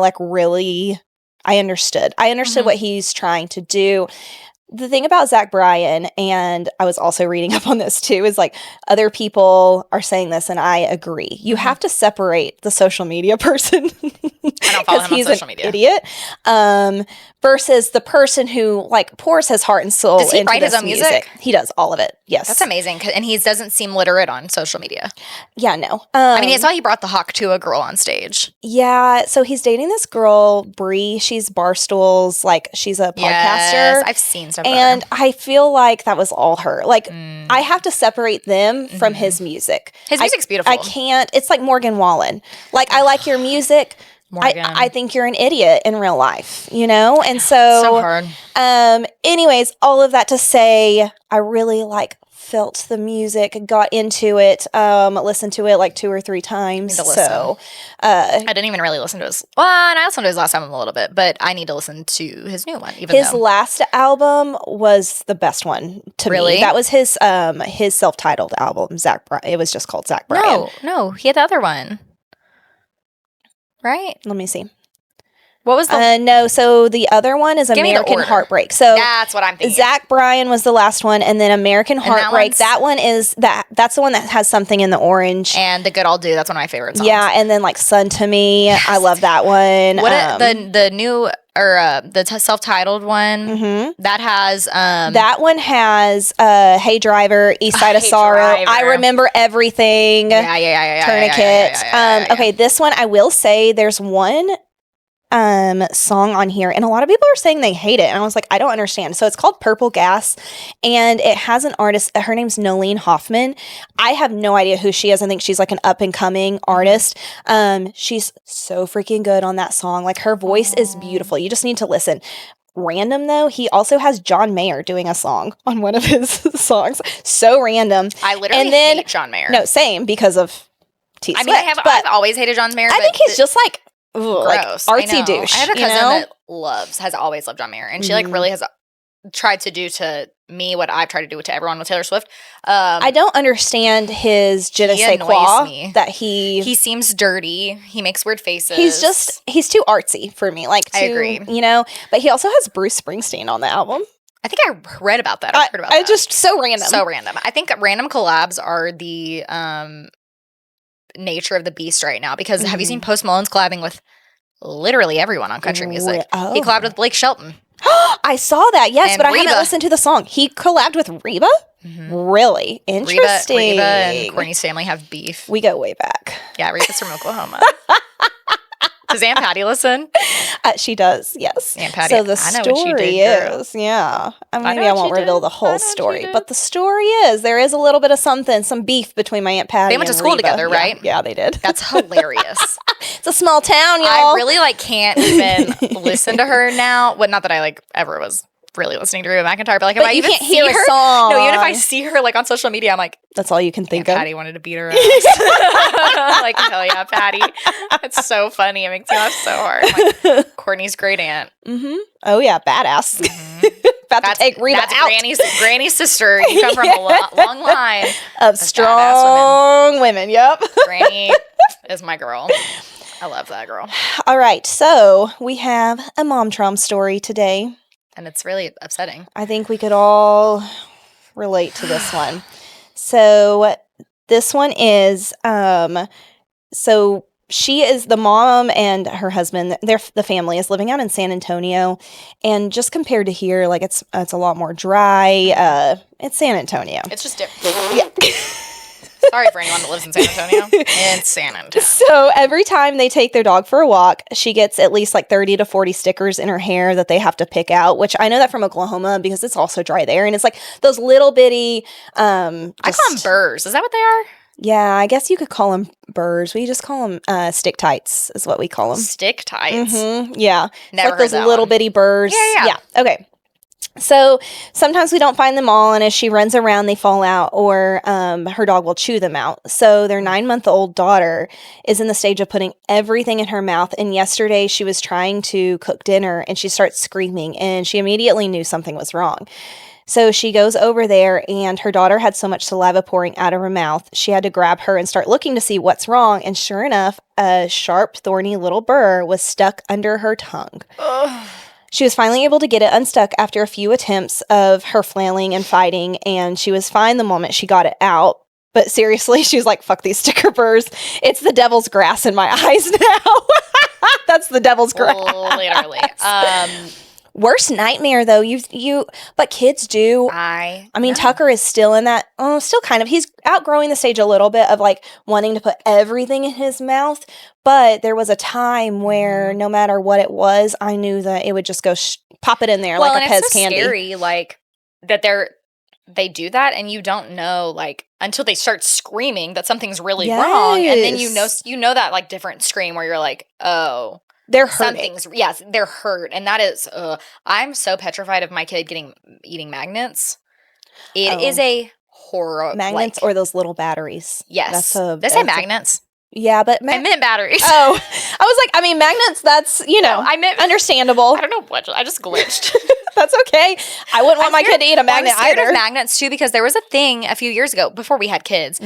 understood. I understood what he's trying to do. The thing about Zach Bryan, and I was also reading up on this too, is other people are saying this, and I agree. You have to separate the social media person. I don't follow him on social media. Idiot. Versus the person who pours his heart and soul into write his own music? He does all of it. Yes. That's amazing. And he doesn't seem literate on social media. Yeah, no. I mean, I saw he brought the hawk to a girl on stage. Yeah, so he's dating this girl, Bree. She's Barstool's, like, she's a podcaster. Yes, I've seen stuff and about her. I feel like that was all her. Like, I have to separate them from his music. His music's beautiful. I can't. It's like Morgan Wallen. Like, I like your music. Morgan. I think you're an idiot in real life, you know? And so hard. Anyways, all of that to say, I really felt the music, got into it, listened to it like 2 or 3 times. So I didn't even really listen to his. Well, and I listened to his last album a little bit, but I need to listen to his new one. Even his last album was the best one to me. That was his self-titled album. It was just called Zach Bryan. No, he had the other one. Right? Let me see. What was the no, so the other one is American Heartbreak. So that's what I'm thinking. Zach Bryan was the last one, and then American Heartbreak. That's the one that has Something in the Orange. And The Good I'll Do, that's one of my favorite songs. Yeah, and then Son to Me. Yes. I love that one. The new or the self-titled one that has that one has Hey Driver, East Side of Sorrow, Driver. I Remember Everything. Yeah. Tourniquet. Okay, this one I will say there's one song on here, and a lot of people are saying they hate it, and I was like, I don't understand. So it's called Purple Gas, and it has an artist, her name's Nolene Hoffman. I have no idea who she is. I think she's like an up and coming artist. She's so freaking good on that song. Like, her voice is beautiful. You just need to listen. Random though, he also has John Mayer doing a song on one of his songs. So random. I literally hate John Mayer. No, same, because of T Swift. I mean, I've always hated John Mayer. I think he's just like, gross, like artsy douche. I have a cousin that has always loved John Mayer, and she really has tried to do to me what I've tried to do to everyone with Taylor Swift. I don't understand his je ne sais quoi that he seems dirty. He makes weird faces. He's too artsy for me. I agree. You know, but he also has Bruce Springsteen on the album. I think I read about that. I heard about that. Just so random. So random. I think random collabs are the nature of the beast right now, because have you seen Post Malone's collabing with literally everyone on country music? He collabed with Blake Shelton. I saw that, yes, and but Reba. I haven't listened to the song. He collabed with Reba? Really? Interesting. Reba and Courtney's family have beef. We go way back. Yeah, Reba's from Oklahoma. Does Aunt Patty listen? She does, yes. Aunt Patty, so the story is, yeah. Maybe I won't reveal the whole story, but the story is there is a little bit of some beef between my Aunt Patty. They went to school together, right? Yeah, they did. That's hilarious. It's a small town, y'all. I really can't even listen to her now. Well, not that I ever was really listening to Reba McEntire, but if I even see her, a song. No, even if I see her on social media, I'm like, that's all you can think of. Patty wanted to beat her ass. Hell yeah, Patty. It's so funny. It makes me laugh so hard. Courtney's great aunt. Oh yeah, badass. About to take Reba that's out. Granny's sister. You come from a long line of strong women. Yep. Granny is my girl. I love that girl. All right, so we have a mom trauma story today. And it's really upsetting. I think we could all relate to this one. So this one is, so she is the mom and her husband. The family is living out in San Antonio, and just compared to here, it's a lot more dry. It's San Antonio. It's just different. Yeah. Sorry for anyone that lives in San Antonio. It's San Antonio. So every time they take their dog for a walk, she gets at least 30 to 40 stickers in her hair that they have to pick out, which I know that from Oklahoma because it's also dry there. And it's those little bitty... I call them burrs. Is that what they are? Yeah, I guess you could call them burrs. We just call them stick tights is what we call them. Stick tights? Yeah. Never heard those that little one. Bitty burrs. Yeah. Okay. So sometimes we don't find them all, and as she runs around, they fall out, or her dog will chew them out. So their 9-month-old daughter is in the stage of putting everything in her mouth, and yesterday she was trying to cook dinner, and she starts screaming, and she immediately knew something was wrong. So she goes over there, and her daughter had so much saliva pouring out of her mouth, she had to grab her and start looking to see what's wrong, and sure enough, a sharp, thorny little burr was stuck under her tongue. Ugh. She was finally able to get it unstuck after a few attempts of her flailing and fighting, and she was fine the moment she got it out. But seriously, she was like, fuck these sticker burrs. It's the devil's grass in my eyes now. That's the devil's grass. Literally. Worst nightmare though. But kids do. I mean, know. Tucker is still in that, still kind of, he's outgrowing the stage a little bit of like wanting to put everything in his mouth. But there was a time where no matter what it was, I knew that it would just go pop it in there Well, like and a Pez it's so candy. scary, like that they do that, and you don't know, like, until they start screaming that something's really wrong, and then you know that like different scream where you're like, oh, they're hurting. They're hurt, and that is, I'm so petrified of my kid eating magnets. It is a horror. Magnets or those little batteries. Yes. Did I say magnets? Yeah, but I meant batteries. Oh, I was like, I mean, magnets, that's, I meant understandable. I don't know what, I just glitched. That's okay. I wouldn't want my kid to eat a magnet I'm scared either. of magnets too, because there was a thing a few years ago before we had kids,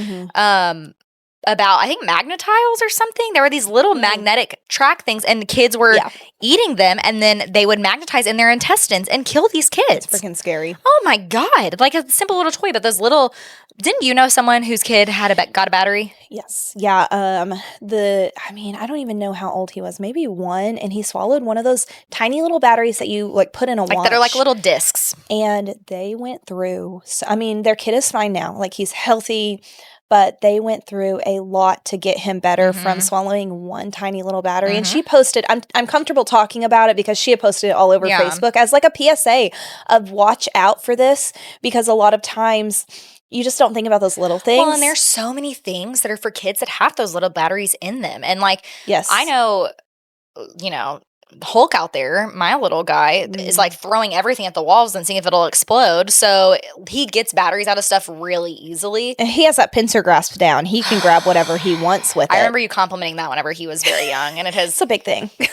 about, I think, magnetiles or something. There were these little magnetic track things, and the kids were eating them, and then they would magnetize in their intestines and kill these kids. It's freaking scary. Oh my God. Like a simple little toy, but those little, didn't you know someone whose kid got a battery? Yes. Yeah. I mean, I don't even know how old he was. Maybe 1, and he swallowed one of those tiny little batteries that you like put in a watch. That are like little discs. And they went through, I mean, their kid is fine now. Like, he's healthy. But they went through a lot to get him better from swallowing one tiny little battery. And she posted, I'm comfortable talking about it because she had posted it all over Facebook as like a PSA of watch out for this, because a lot of times you just don't think about those little things. Well, and there's so many things that are for kids that have those little batteries in them. And like, yes, I know, Hulk out there, my little guy, is like throwing everything at the walls and seeing if it'll explode. So he gets batteries out of stuff really easily. And he has that pincer grasp down. He can grab whatever he wants with it. I remember you complimenting that whenever he was very young, and it's a big thing. It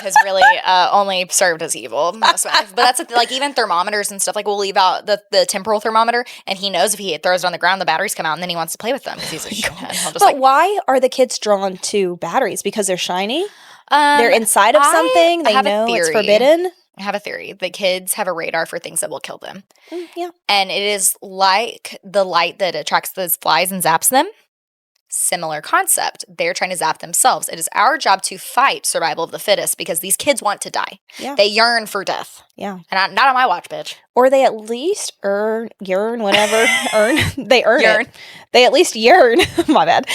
has really only served as evil most of my life. But that's like even thermometers and stuff. Like, we'll leave out the temporal thermometer, and he knows if he throws it on the ground, the batteries come out, and then he wants to play with them because he's a shithead. But why are the kids drawn to batteries? Because they're shiny? They're inside of something. They know it's forbidden. I have a theory. The kids have a radar for things that will kill them. Yeah. And it is like the light that attracts those flies and zaps them. Similar concept. They're trying to zap themselves. It is our job to fight survival of the fittest, because these kids want to die. Yeah. They yearn for death. Yeah. And not on my watch, bitch. Or they at least they earn Yearn. it. They at least yearn. My bad.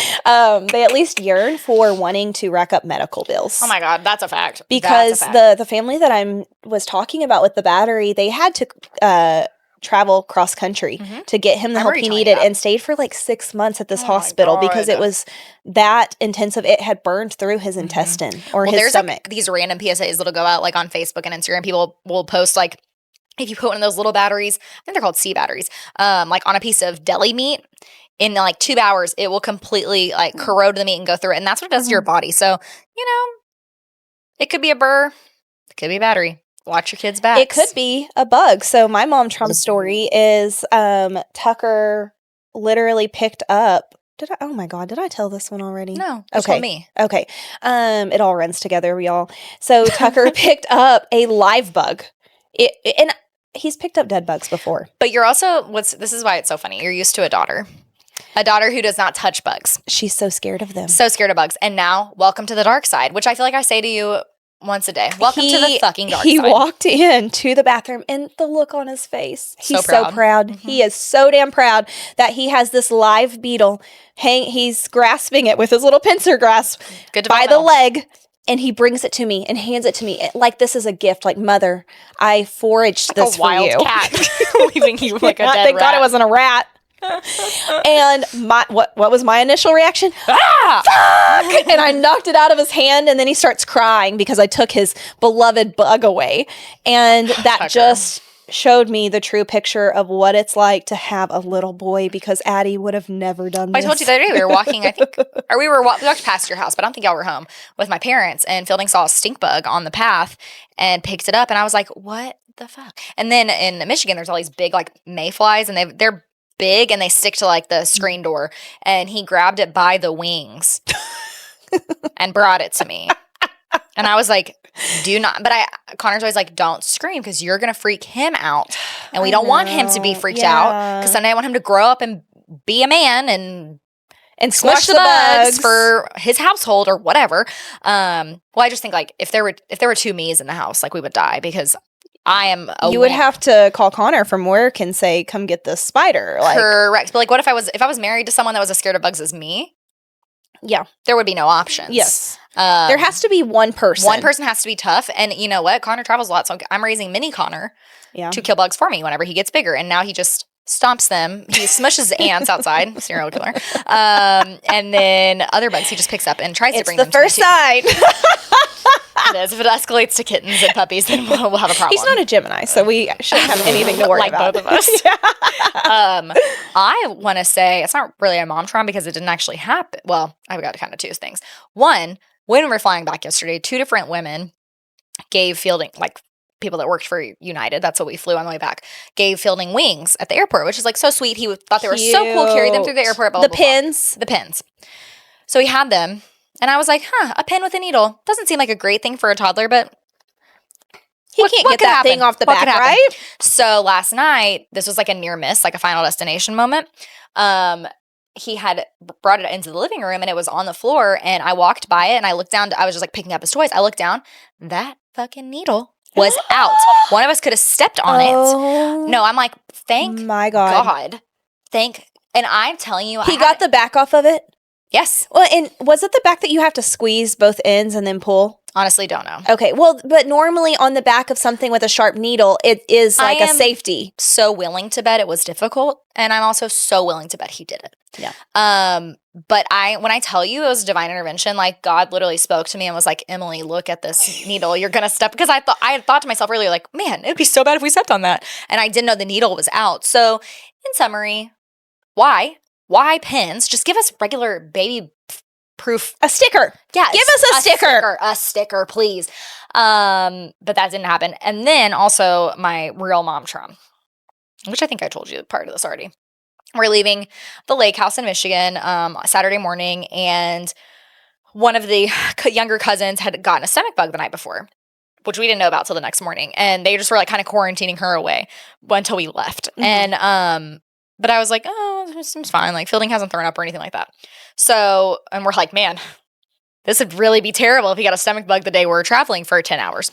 They at least yearn for wanting to rack up medical bills. Oh my God, that's a fact. Because the family that I was talking about with the battery, they had to travel cross country to get him the help he needed, and stayed for like 6 months at this hospital because it was that intensive. It had burned through his intestine or his stomach. Like these random PSAs that'll go out like on Facebook and Instagram. People will post like, if you put one of those little batteries, I think they're called C batteries, like on a piece of deli meat, in like 2 hours, it will completely like corrode the meat and go through it. And that's what it does to your body. So, it could be a burr, it could be a battery. Watch your kids' backs. It could be a bug. So my mom trauma story is Tucker literally picked up. Oh my God, did I tell this one already? No. Okay. Me. Okay. It all runs together, y'all. So Tucker picked up a live bug. And he's picked up dead bugs before. But you're also, this is why it's so funny. You're used to a daughter who does not touch bugs. She's so scared of them. So scared of bugs. And now, welcome to the dark side, which I feel like I say to you once a day. Welcome to the fucking dark side. He walked in to the bathroom, and the look on his face. He's so proud. Mm-hmm. He is so damn proud that he has this live beetle. He's grasping it with his little pincer grasp by the leg, and he brings it to me and hands it to me like this is a gift. Like, Mother, I foraged this for you. A wild cat leaving you like a dead rat. Thank God it wasn't a rat. And what was my initial reaction? Fuck! And I knocked it out of his hand, and then he starts crying because I took his beloved bug away. And that just showed me the true picture of what it's like to have a little boy, because Addie would have never done this. I told you the other day we were walking, I think, or we walked past your house, but I don't think y'all were home, with my parents, and Fielding saw a stink bug on the path and picked it up, and I was like, what the fuck? And then in Michigan, there's all these big like mayflies, and they're big, and they stick to like the screen door, and he grabbed it by the wings and brought it to me. And I was like, do not, but Connor's always like, don't scream because you're going to freak him out. And we don't want him to be freaked out, because someday I want him to grow up and be a man and squash the bugs for his household or whatever. Well, I just think like if there were two me's in the house, like we would die, because I am a You would have to call Connor from work and say, "Come get this spider." Like, correct. But like, what if I was married to someone that was as scared of bugs as me? yeah, There would be no options. yes. There has to be one person. One person has to be tough. And you know what? Connor travels a lot, so I'm raising mini Connor to kill bugs for me whenever he gets bigger. And now he just stomps them. He smushes ants outside, serial killer. And then other bugs he just picks up and tries to bring them to me. It's the first sign. It is. If it escalates to kittens and puppies, then we'll have a problem. He's not a Gemini, so we shouldn't have anything to worry about. Both of us. Yeah. I want to say it's not really a mom trauma because it didn't actually happen. Well, I've got kind of two things. One, when we were flying back yesterday, 2 different women gave Fielding, like people that worked for United, that's what we flew on the way back, gave Fielding wings at the airport, which is like so sweet. He thought they were so cool, carried them through the airport. Blah, the blah, blah, pins. The pins. So he had them. And I was like, a pin with a needle. Doesn't seem like a great thing for a toddler, but he can't get that thing off the back, right? So last night, this was like a near miss, like a Final Destination moment. He had brought it into the living room and it was on the floor. And I walked by it and I looked down. I was just like picking up his toys. I looked down. That fucking needle was out. One of us could have stepped on it. No, I'm like, thank my God. And I'm telling you. He got the back off of it? Yes. Well, and was it the back that you have to squeeze both ends and then pull? Honestly, don't know. Okay. Well, but normally on the back of something with a sharp needle, it is like a safety. So willing to bet it was difficult. And I'm also so willing to bet he did it. Yeah. But when I tell you it was divine intervention, like God literally spoke to me and was like, Emily, look at this needle. You're going to step. Because I had thought to myself earlier, like, man, it'd be so bad if we stepped on that. And I didn't know the needle was out. So in summary, why? Why pins? Just give us regular baby proof. A sticker. Yeah. Give us a sticker. A sticker, please. But that didn't happen. And then also my real mom trauma, which I think I told you part of this already. We're leaving the lake house in Michigan Saturday morning, and one of the younger cousins had gotten a stomach bug the night before, which we didn't know about till the next morning. And they just were like kind of quarantining her away until we left. Mm-hmm. And but I was like, oh, this seems fine. Like, Fielding hasn't thrown up or anything like that. So, and we're like, man, this would really be terrible if he got a stomach bug the day we're traveling for 10 hours.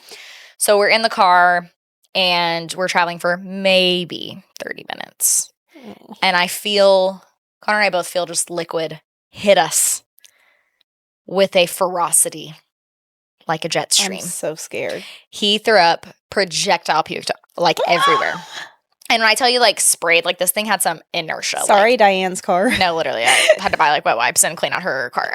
So we're in the car and we're traveling for maybe 30 minutes. And Connor and I both feel just liquid hit us with a ferocity like a jet stream. I'm so scared. He threw up, projectile puked like everywhere. And when I tell you, like, sprayed, like, this thing had some inertia. Sorry, Diane's car. No, literally. I had to buy, like, wet wipes and clean out her car.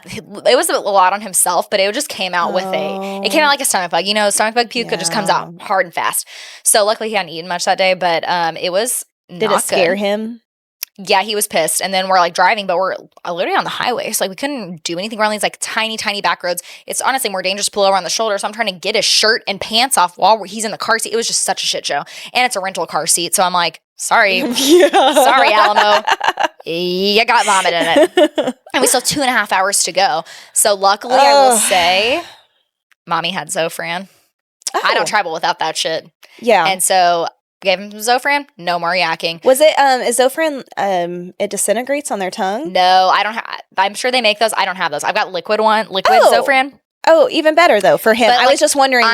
It was a lot on himself, but it just came out it came out like a stomach bug. You know, stomach bug puke just comes out hard and fast. So, luckily, he hadn't eaten much that day, but it was not good. Did it scare him? Yeah, he was pissed. And then we're like driving, but we're literally on the highway. So like we couldn't do anything around these like tiny, tiny back roads. It's honestly more dangerous to pull over on the shoulder. So I'm trying to get his shirt and pants off while he's in the car seat. It was just such a shit show. And it's a rental car seat. So I'm like, sorry. Sorry, Alamo. You got vomit in it. And we still have 2.5 hours to go. So luckily, I will say, Mommy had Zofran. I don't travel without that shit. Yeah. And so gave him some Zofran, no more yakking. Was it, is Zofran, it disintegrates on their tongue? No, I don't have, I'm sure they make those. I don't have those. I've got liquid Zofran. Oh, even better though for him. But, I was just wondering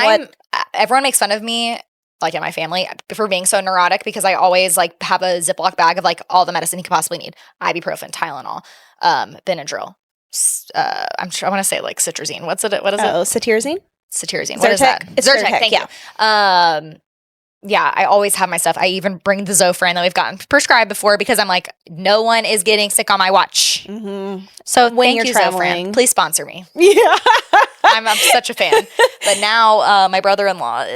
everyone makes fun of me, like in my family, for being so neurotic because I always like have a Ziploc bag of like all the medicine he could possibly need. Ibuprofen, Tylenol, Benadryl. I want to say like cetirizine. What is it? Oh, cetirizine? Cetirizine. What is that? It's Zyrtec. Thank you. Yeah, I always have my stuff. I even bring the Zofran that we've gotten prescribed before because I'm like, no one is getting sick on my watch. Mm-hmm. So when thank you, traveling. Zofran. Please sponsor me. Yeah. I'm such a fan. But now my brother-in-law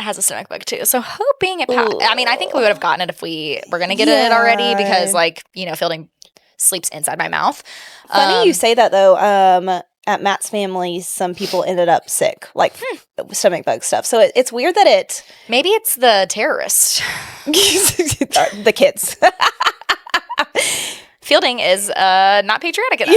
has a stomach bug too. So hoping it I mean, I think we would have gotten it if we were going to get it already because like, you know, Fielding sleeps inside my mouth. Funny you say that though. At Matt's family, some people ended up sick, like stomach bug stuff. So it's weird that maybe it's the terrorists. The kids. fielding is not patriotic enough.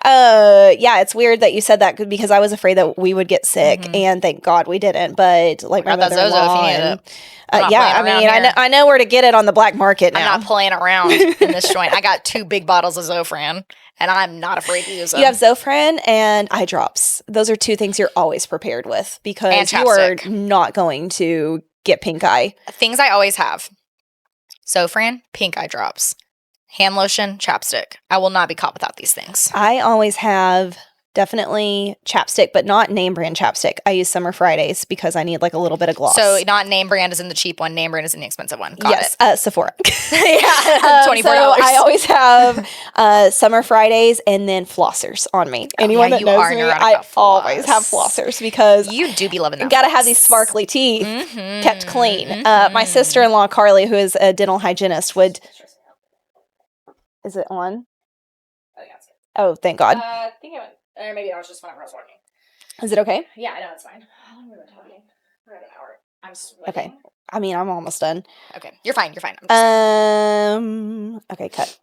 Yeah, it's weird that you said that because I was afraid that we would get sick, and thank God we didn't. But like my Got that Zozo if mother-in-law you need and it. I'm not yeah, playing I mean, around here. I know where to get it on the black market now. I'm not playing around in this joint. I got 2 big bottles of Zofran, and I'm not afraid to use them. You have Zofran and eye drops. Those are 2 things you're always prepared with because And you are chapstick. not going to get pink eye. Things I always have. Zofran, pink eye drops, hand lotion, chapstick. I will not be caught without these things. I always have definitely chapstick, but not name brand chapstick. I use Summer Fridays because I need like a little bit of gloss. So not name brand is in the cheap one, name brand is in the expensive one. Got yes, Sephora. yeah, $24. So I always have Summer Fridays and then flossers on me. Anyone that knows me, I always have flossers because you do be loving that. You gotta have these sparkly teeth kept clean. My sister-in-law Carly, who is a dental hygienist, would. Is it on? Oh, thank God. I think it went. Or maybe I was just when I was walking. Is it okay? Yeah, I know it's fine. How long have we been talking? We're at an hour. I'm sweating. Okay. I mean, I'm almost done. Okay, you're fine. You're fine. Okay, cut.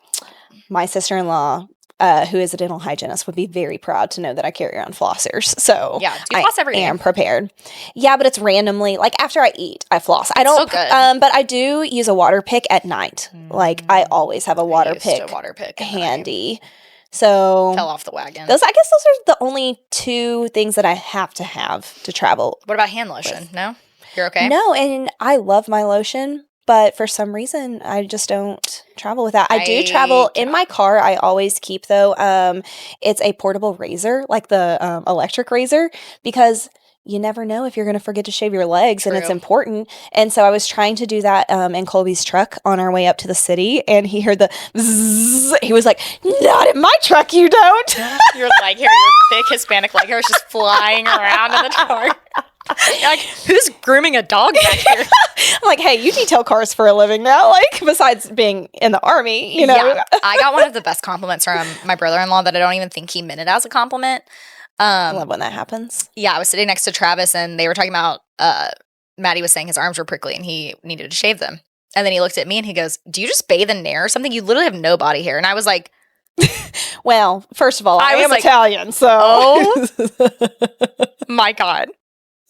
My sister-in-law, who is a dental hygienist, would be very proud to know that I carry around flossers. So yeah, do you floss every day? I am prepared. Yeah, but it's randomly. Like after I eat, I floss. I don't. So good. But I do use a water pick at night. Like I always have a water pick handy. So fell off the wagon. I guess those are the only 2 things that I have to travel. What about hand lotion? No? You're okay? No, and I love my lotion, but for some reason I just don't travel with that. I do travel in my car. I always keep though. It's a portable razor, like the electric razor, because you never know if you're going to forget to shave your legs. True. And it's important. And so I was trying to do that in Colby's truck on our way up to the city, and he heard the zzz. He was like, not in my truck, you don't. You're like, here, your thick Hispanic leg hair is just flying around in the truck. You're like, who's grooming a dog back here? I'm like, hey, you detail cars for a living now, like, besides being in the Army, you know? Yeah, I got one of the best compliments from my brother-in-law that I don't even think he meant it as a compliment. I love when that happens. Yeah, I was sitting next to Travis, and they were talking about, Maddie was saying his arms were prickly, and he needed to shave them. And then he looked at me, and he goes, do you just bathe in Nair or something? You literally have no body hair. And I was like... Well, first of all, I am like, Italian, so... Oh, my God.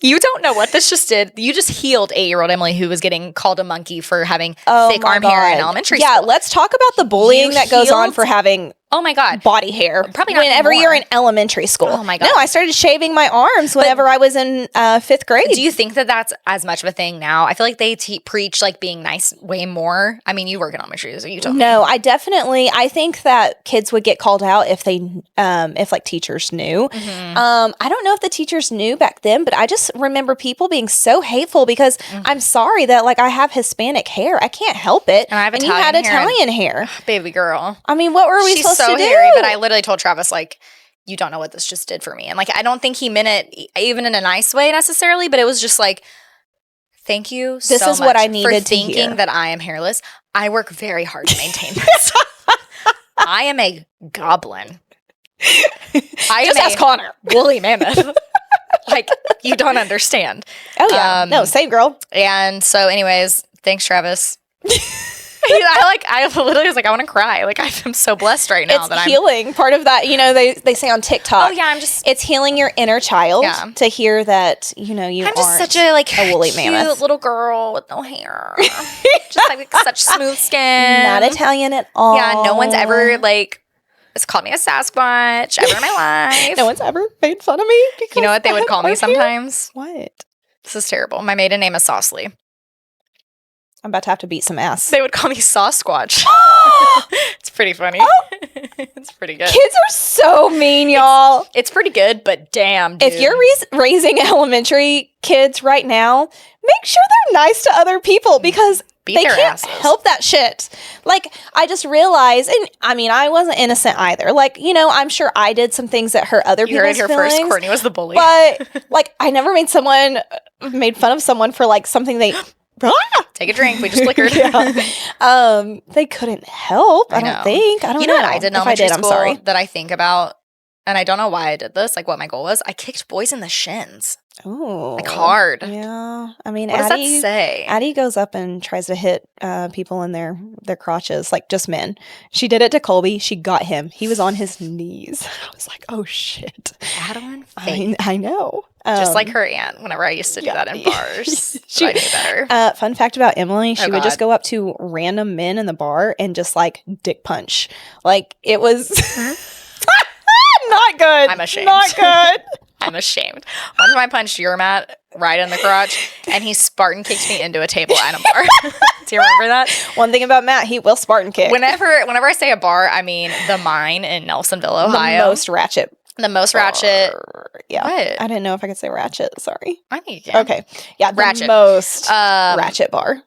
You don't know what this just did. You just healed 8-year-old Emily, who was getting called a monkey for having thick arm hair in elementary school. Yeah, let's talk about the bullying that goes on for having Oh my God. Body hair. Probably not whenever anymore. you're in elementary school. Oh my God. No, I started shaving my arms whenever I was in 5th grade. Do you think that that's as much of a thing now? I feel like they preach like being nice way more. I mean, you work in elementary, so you tell me. No, I think that kids would get called out if they, if like teachers knew. Mm-hmm. I don't know if the teachers knew back then, but I just remember people being so hateful because I'm sorry that like I have Hispanic hair. I can't help it. And I have and Italian you had hair. Italian hair. Baby girl. I mean, what were we She's supposed so to do? hairy, but I literally told Travis, like, you don't know what this just did for me. And like, I don't think he meant it even in a nice way necessarily, but it was just like, thank you This so is much what I needed for to thinking hear. that I am hairless. I work very hard to maintain this. I am a goblin. I Just am ask Connor. woolly mammoth. Like, you don't understand. Oh, yeah. No, same girl. And so anyways, thanks, Travis. I literally was like, I want to cry. Like, I'm so blessed right now. It's healing. Part of that, you know, they say on TikTok. Oh, yeah, it's healing your inner child to hear that, you know, I'm just such a, like, a woolly cute mammoth. little girl with no hair. Just, like, such smooth skin. Not Italian at all. Yeah, no one's ever, like, has called me a Sasquatch ever in my life. No one's ever made fun of me. Because you know what they would call me sometimes? What? This is terrible. My maiden name is Saucely. I'm about to have to beat some ass. They would call me Sasquatch. It's pretty funny. It's pretty good. Kids are so mean, y'all. It's pretty good, but damn, dude. If you're raising elementary kids right now, make sure they're nice to other people because they can't help that shit. Like, I just realized, and I mean, I wasn't innocent either. Like, you know, I'm sure I did some things that hurt other people's feelings. First, Courtney was the bully. But, like, I never made fun of someone for, like, something they... Take a drink. We just flickered. They couldn't help. I don't think. I don't know. You know what I did in elementary school I'm sorry. that I think about, and I don't know why I did this, like what my goal was? I kicked boys in the shins. Like Oh, hard. yeah. I mean, What does that say? Addie goes up and tries to hit people in their crotches, like just men. She did it to Colby. She got him. He was on his knees. I was like, oh shit. Adeline Fake. I know. Just like her aunt whenever I used to do yeah. that in bars. I knew better. Fun fact about Emily, she would just God. go up to random men in the bar and just like dick punch. Like it was not good. I'm ashamed. Not good. I'm ashamed. One time I punched your Matt right in the crotch, and he Spartan kicked me into a table at a bar. Do you remember that? One thing about Matt, he will Spartan kick. Whenever I say a bar, I mean the Mine in Nelsonville, Ohio. The most ratchet. The most ratchet. Yeah. What? I didn't know if I could say ratchet. Sorry. I think you can. Okay. Yeah. The Ratchet. most ratchet bar.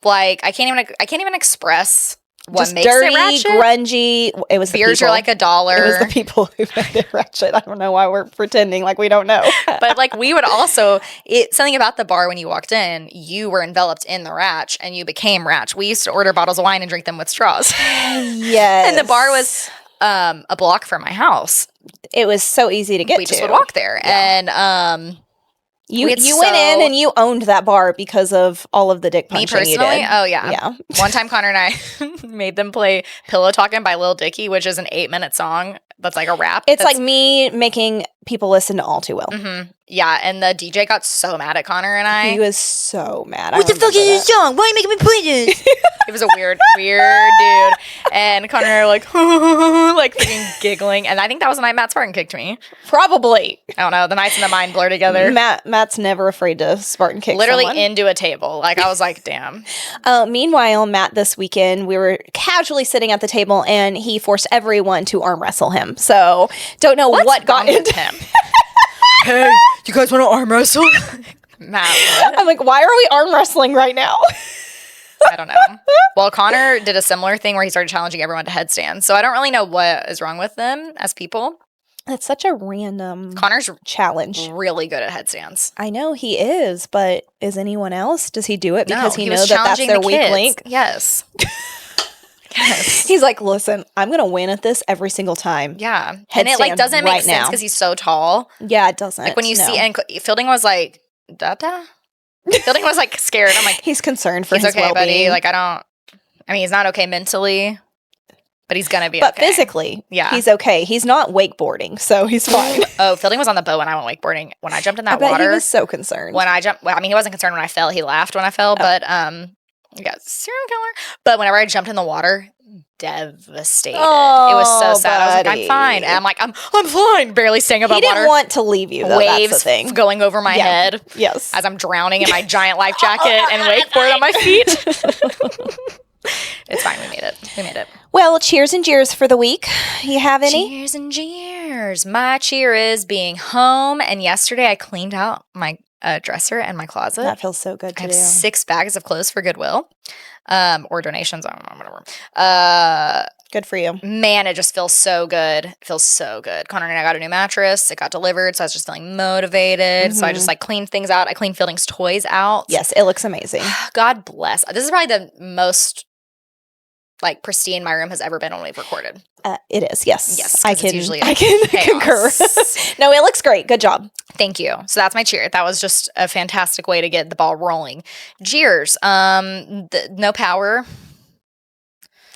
Like I can't even express what Just makes dirty, it ratchet. Grungy. It was the Beers people. are like $1. It was the people who made it ratchet. I don't know why we're pretending like we don't know. But like we would also something about the bar when you walked in, you were enveloped in the ratch and you became ratch. We used to order bottles of wine and drink them with straws. Yes. And the bar was a block from my house. It was so easy to get to. We just would walk there. Yeah. And you went in and you owned that bar because of all of the dick punching me personally? you did. Oh, yeah. Yeah. One time Connor and I made them play Pillow Talkin' by Lil Dicky, which is an 8-minute song that's like a rap. It's like me making people listen to All Too Well. Mm-hmm. Yeah, and the DJ got so mad at Connor and I. He was so mad. What the fuck is this song? Why are you making me play this? It was a weird dude. And Connor like freaking giggling. And I think that was the night Matt Spartan kicked me. Probably. I don't know. The nights and the mind blur together. Matt's never afraid to Spartan kick Literally someone. into a table. Like I was like, damn. Meanwhile, Matt this weekend, we were casually sitting at the table and he forced everyone to arm wrestle him. So don't know what got into him. Hey, you guys want to arm wrestle? Matt, what? I'm like, why are we arm wrestling right now? I don't know. Well, Connor did a similar thing where he started challenging everyone to headstands. So I don't really know what is wrong with them as people. That's such a random Connor's challenge. Really good at headstands. I know he is, but is anyone else? Does he do it because he knows that that's their weak link? Yes. Yes. He's like, listen, I'm going to win at this every single time. Yeah. And it like doesn't make sense because he's so tall. Yeah, it doesn't. Like when you see, and Fielding was like, Dada? Fielding was like scared. I'm like, he's concerned for his okay, well-being. buddy. Like he's not okay mentally, but he's going to be but okay. Physically, yeah, he's okay. He's not wakeboarding, so he's fine. Oh, Fielding was on the boat when I went wakeboarding. When I jumped in that water. He was so concerned. When I jumped, he wasn't concerned when I fell. He laughed when I fell, but yeah, serial killer. But whenever I jumped in the water, devastated. Oh, it was so sad. buddy. I was like, I'm fine. And I'm like, I'm fine. Barely staying above water. He didn't want to leave you, though. Waves That's the thing. going over my head. Yes. As I'm drowning in my giant life jacket and wakeboard on my feet. It's fine. We made it. Well, cheers and jeers for the week. You have any? Cheers and jeers. My cheer is being home. And yesterday I cleaned out my dresser and my closet. That feels so good to I have do. 6 bags of clothes for Goodwill. Or donations, I don't know, whatever. Good for you. Man, it just feels so good. It feels so good. Connor and I got a new mattress. It got delivered, so I was just feeling motivated. So I just like cleaned things out. I cleaned Fielding's toys out. Yes, it looks amazing. God bless. This is probably the most like pristine my room has ever been when we've recorded. It is, yes. Yes, I can chaos. concur. No, it looks great. Good job. Thank you. So that's my cheer. That was just a fantastic way to get the ball rolling. Jeers. No power.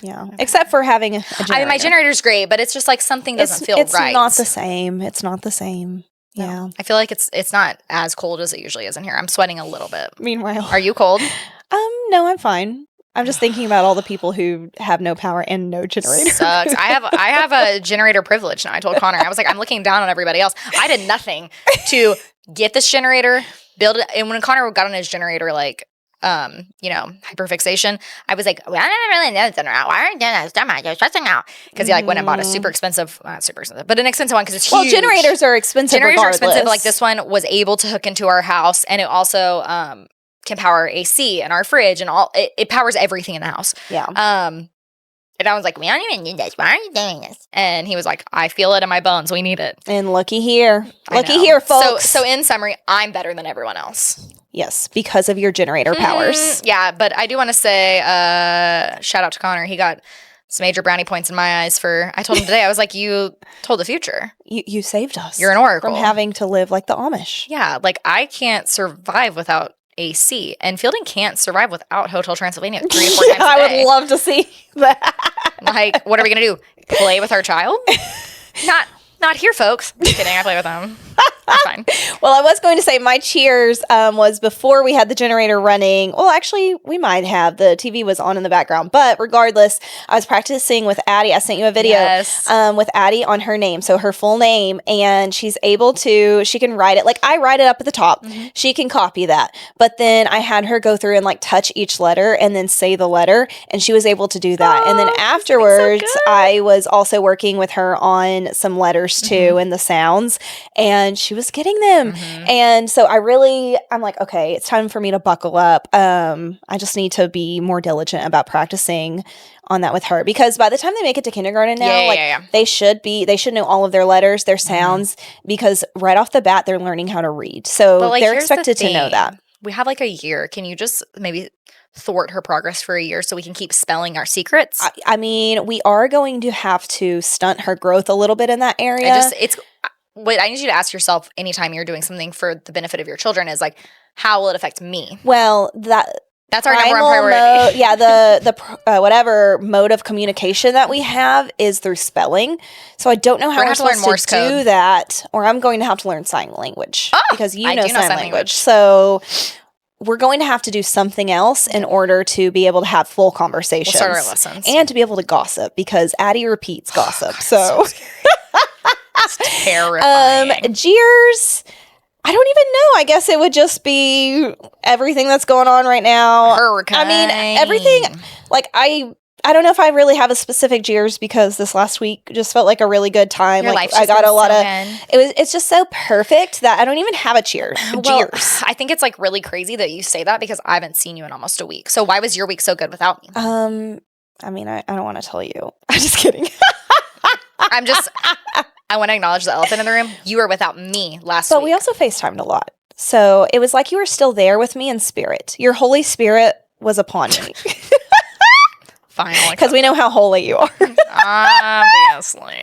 Yeah. Except for having a generator. I mean, my generator's great, but it's just like something doesn't feel right. It's not the same. It's not the same. Yeah. No. I feel like it's not as cold as it usually is in here. I'm sweating a little bit. Meanwhile. Are you cold? No, I'm fine. I'm just thinking about all the people who have no power and no generator. Sucks. I have a generator privilege now. I told Connor. I was like, I'm looking down on everybody else. I did nothing to get this generator, build it. And when Connor got on his generator, like, hyperfixation, I was like, well, I don't really know this. Why aren't you doing this? You're stressing out. Because he like went and bought a super expensive, not super expensive, but an expensive one because it's huge. Well, generators are expensive. Generators regardless. are expensive. Like this one was able to hook into our house, and it also can power AC and our fridge and all. It powers everything in the house. Yeah. And I was like, we don't even need this. Why are you doing this? And he was like, I feel it in my bones. We need it. And looky here. Looky here, folks. So in summary, I'm better than everyone else. Yes, because of your generator powers. Yeah, but I do want to say, shout out to Connor. He got Some major brownie points in my eyes for, I told him today, I was like, you told the future. You saved us. You're an oracle. From having to live like the Amish. Yeah, like I can't survive without AC, and Fielding can't survive without Hotel Transylvania 3 to 4 times a day. I would love to see that. Like, what are we gonna do? Play with our child? Not here, folks. Just kidding. I play with them. That's fine. Well, I was going to say my cheers was before we had the generator running. Well, actually, we might have. The TV was on in the background. But regardless, I was practicing with Addie. I sent you a video with Addie on her name, so her full name. And she's able to, she can write it. Like, I write it up at the top. Mm-hmm. She can copy that. But then I had her go through and, like, touch each letter and then say the letter. And she was able to do that. And then afterwards, I was also working with her on some letters, too, and the sounds. And she was getting them. And so I'm like, okay, it's time for me to buckle up. I just need to be more diligent about practicing on that with her, because by the time they make it to kindergarten now, they should know all of their letters, their sounds, because right off the bat, they're learning how to read. So they're expected to know that. We have like a year. Can you just maybe thwart her progress for a year so we can keep spelling our secrets? I mean, we are going to have to stunt her growth a little bit in that area. What I need you to ask yourself anytime you're doing something for the benefit of your children is like, how will it affect me? Well, that's our number one priority. The whatever mode of communication that we have is through spelling. So I don't know how we're supposed to do that, or I'm going to have to learn sign language because you know sign language. So we're going to have to do something else in order to be able to have full conversations. We'll start our lessons. And to be able to gossip, because Addie repeats gossip. So it's terrifying. Jeers, I don't even know. I guess it would just be everything that's going on right now. Hurricane. I mean, everything. Like, I don't know if I really have a specific jeers, because this last week just felt like a really good time. Your like, life's I got a lot of good. It's just so perfect that I don't even have a cheers. Well, I think it's like really crazy that you say that, because I haven't seen you in almost a week. So why was your week so good without me? I mean, I don't want to tell you. I'm just kidding. I want to acknowledge the elephant in the room. You were without me last week. But we also FaceTimed a lot. So it was like you were still there with me in spirit. Your Holy Spirit was upon me. Fine. Because we know how holy you are. Obviously.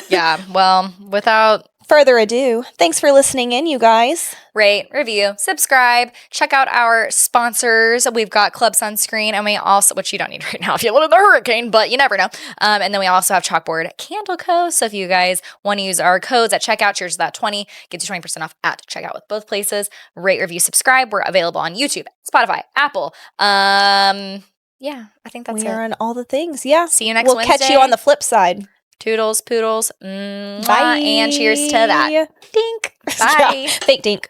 Yeah, well, without further ado, thanks for listening in, you guys. Rate, review, subscribe, check out our sponsors. We've got Club Sunscreen, and we also, which you don't need right now if you live in the hurricane, but you never know. And then we also have Chalkboard Candle Co. So if you guys want to use our codes at checkout, cheers to that 20, gets you 20% off at checkout with both places. Rate, review, subscribe. We're available on YouTube, Spotify, Apple. Yeah, I think that's it. We are on all the things. Yeah. See you next Wednesday. We'll catch you on the flip side. Toodles, poodles. Bye. And cheers to that. Dink. Bye. Fake dink.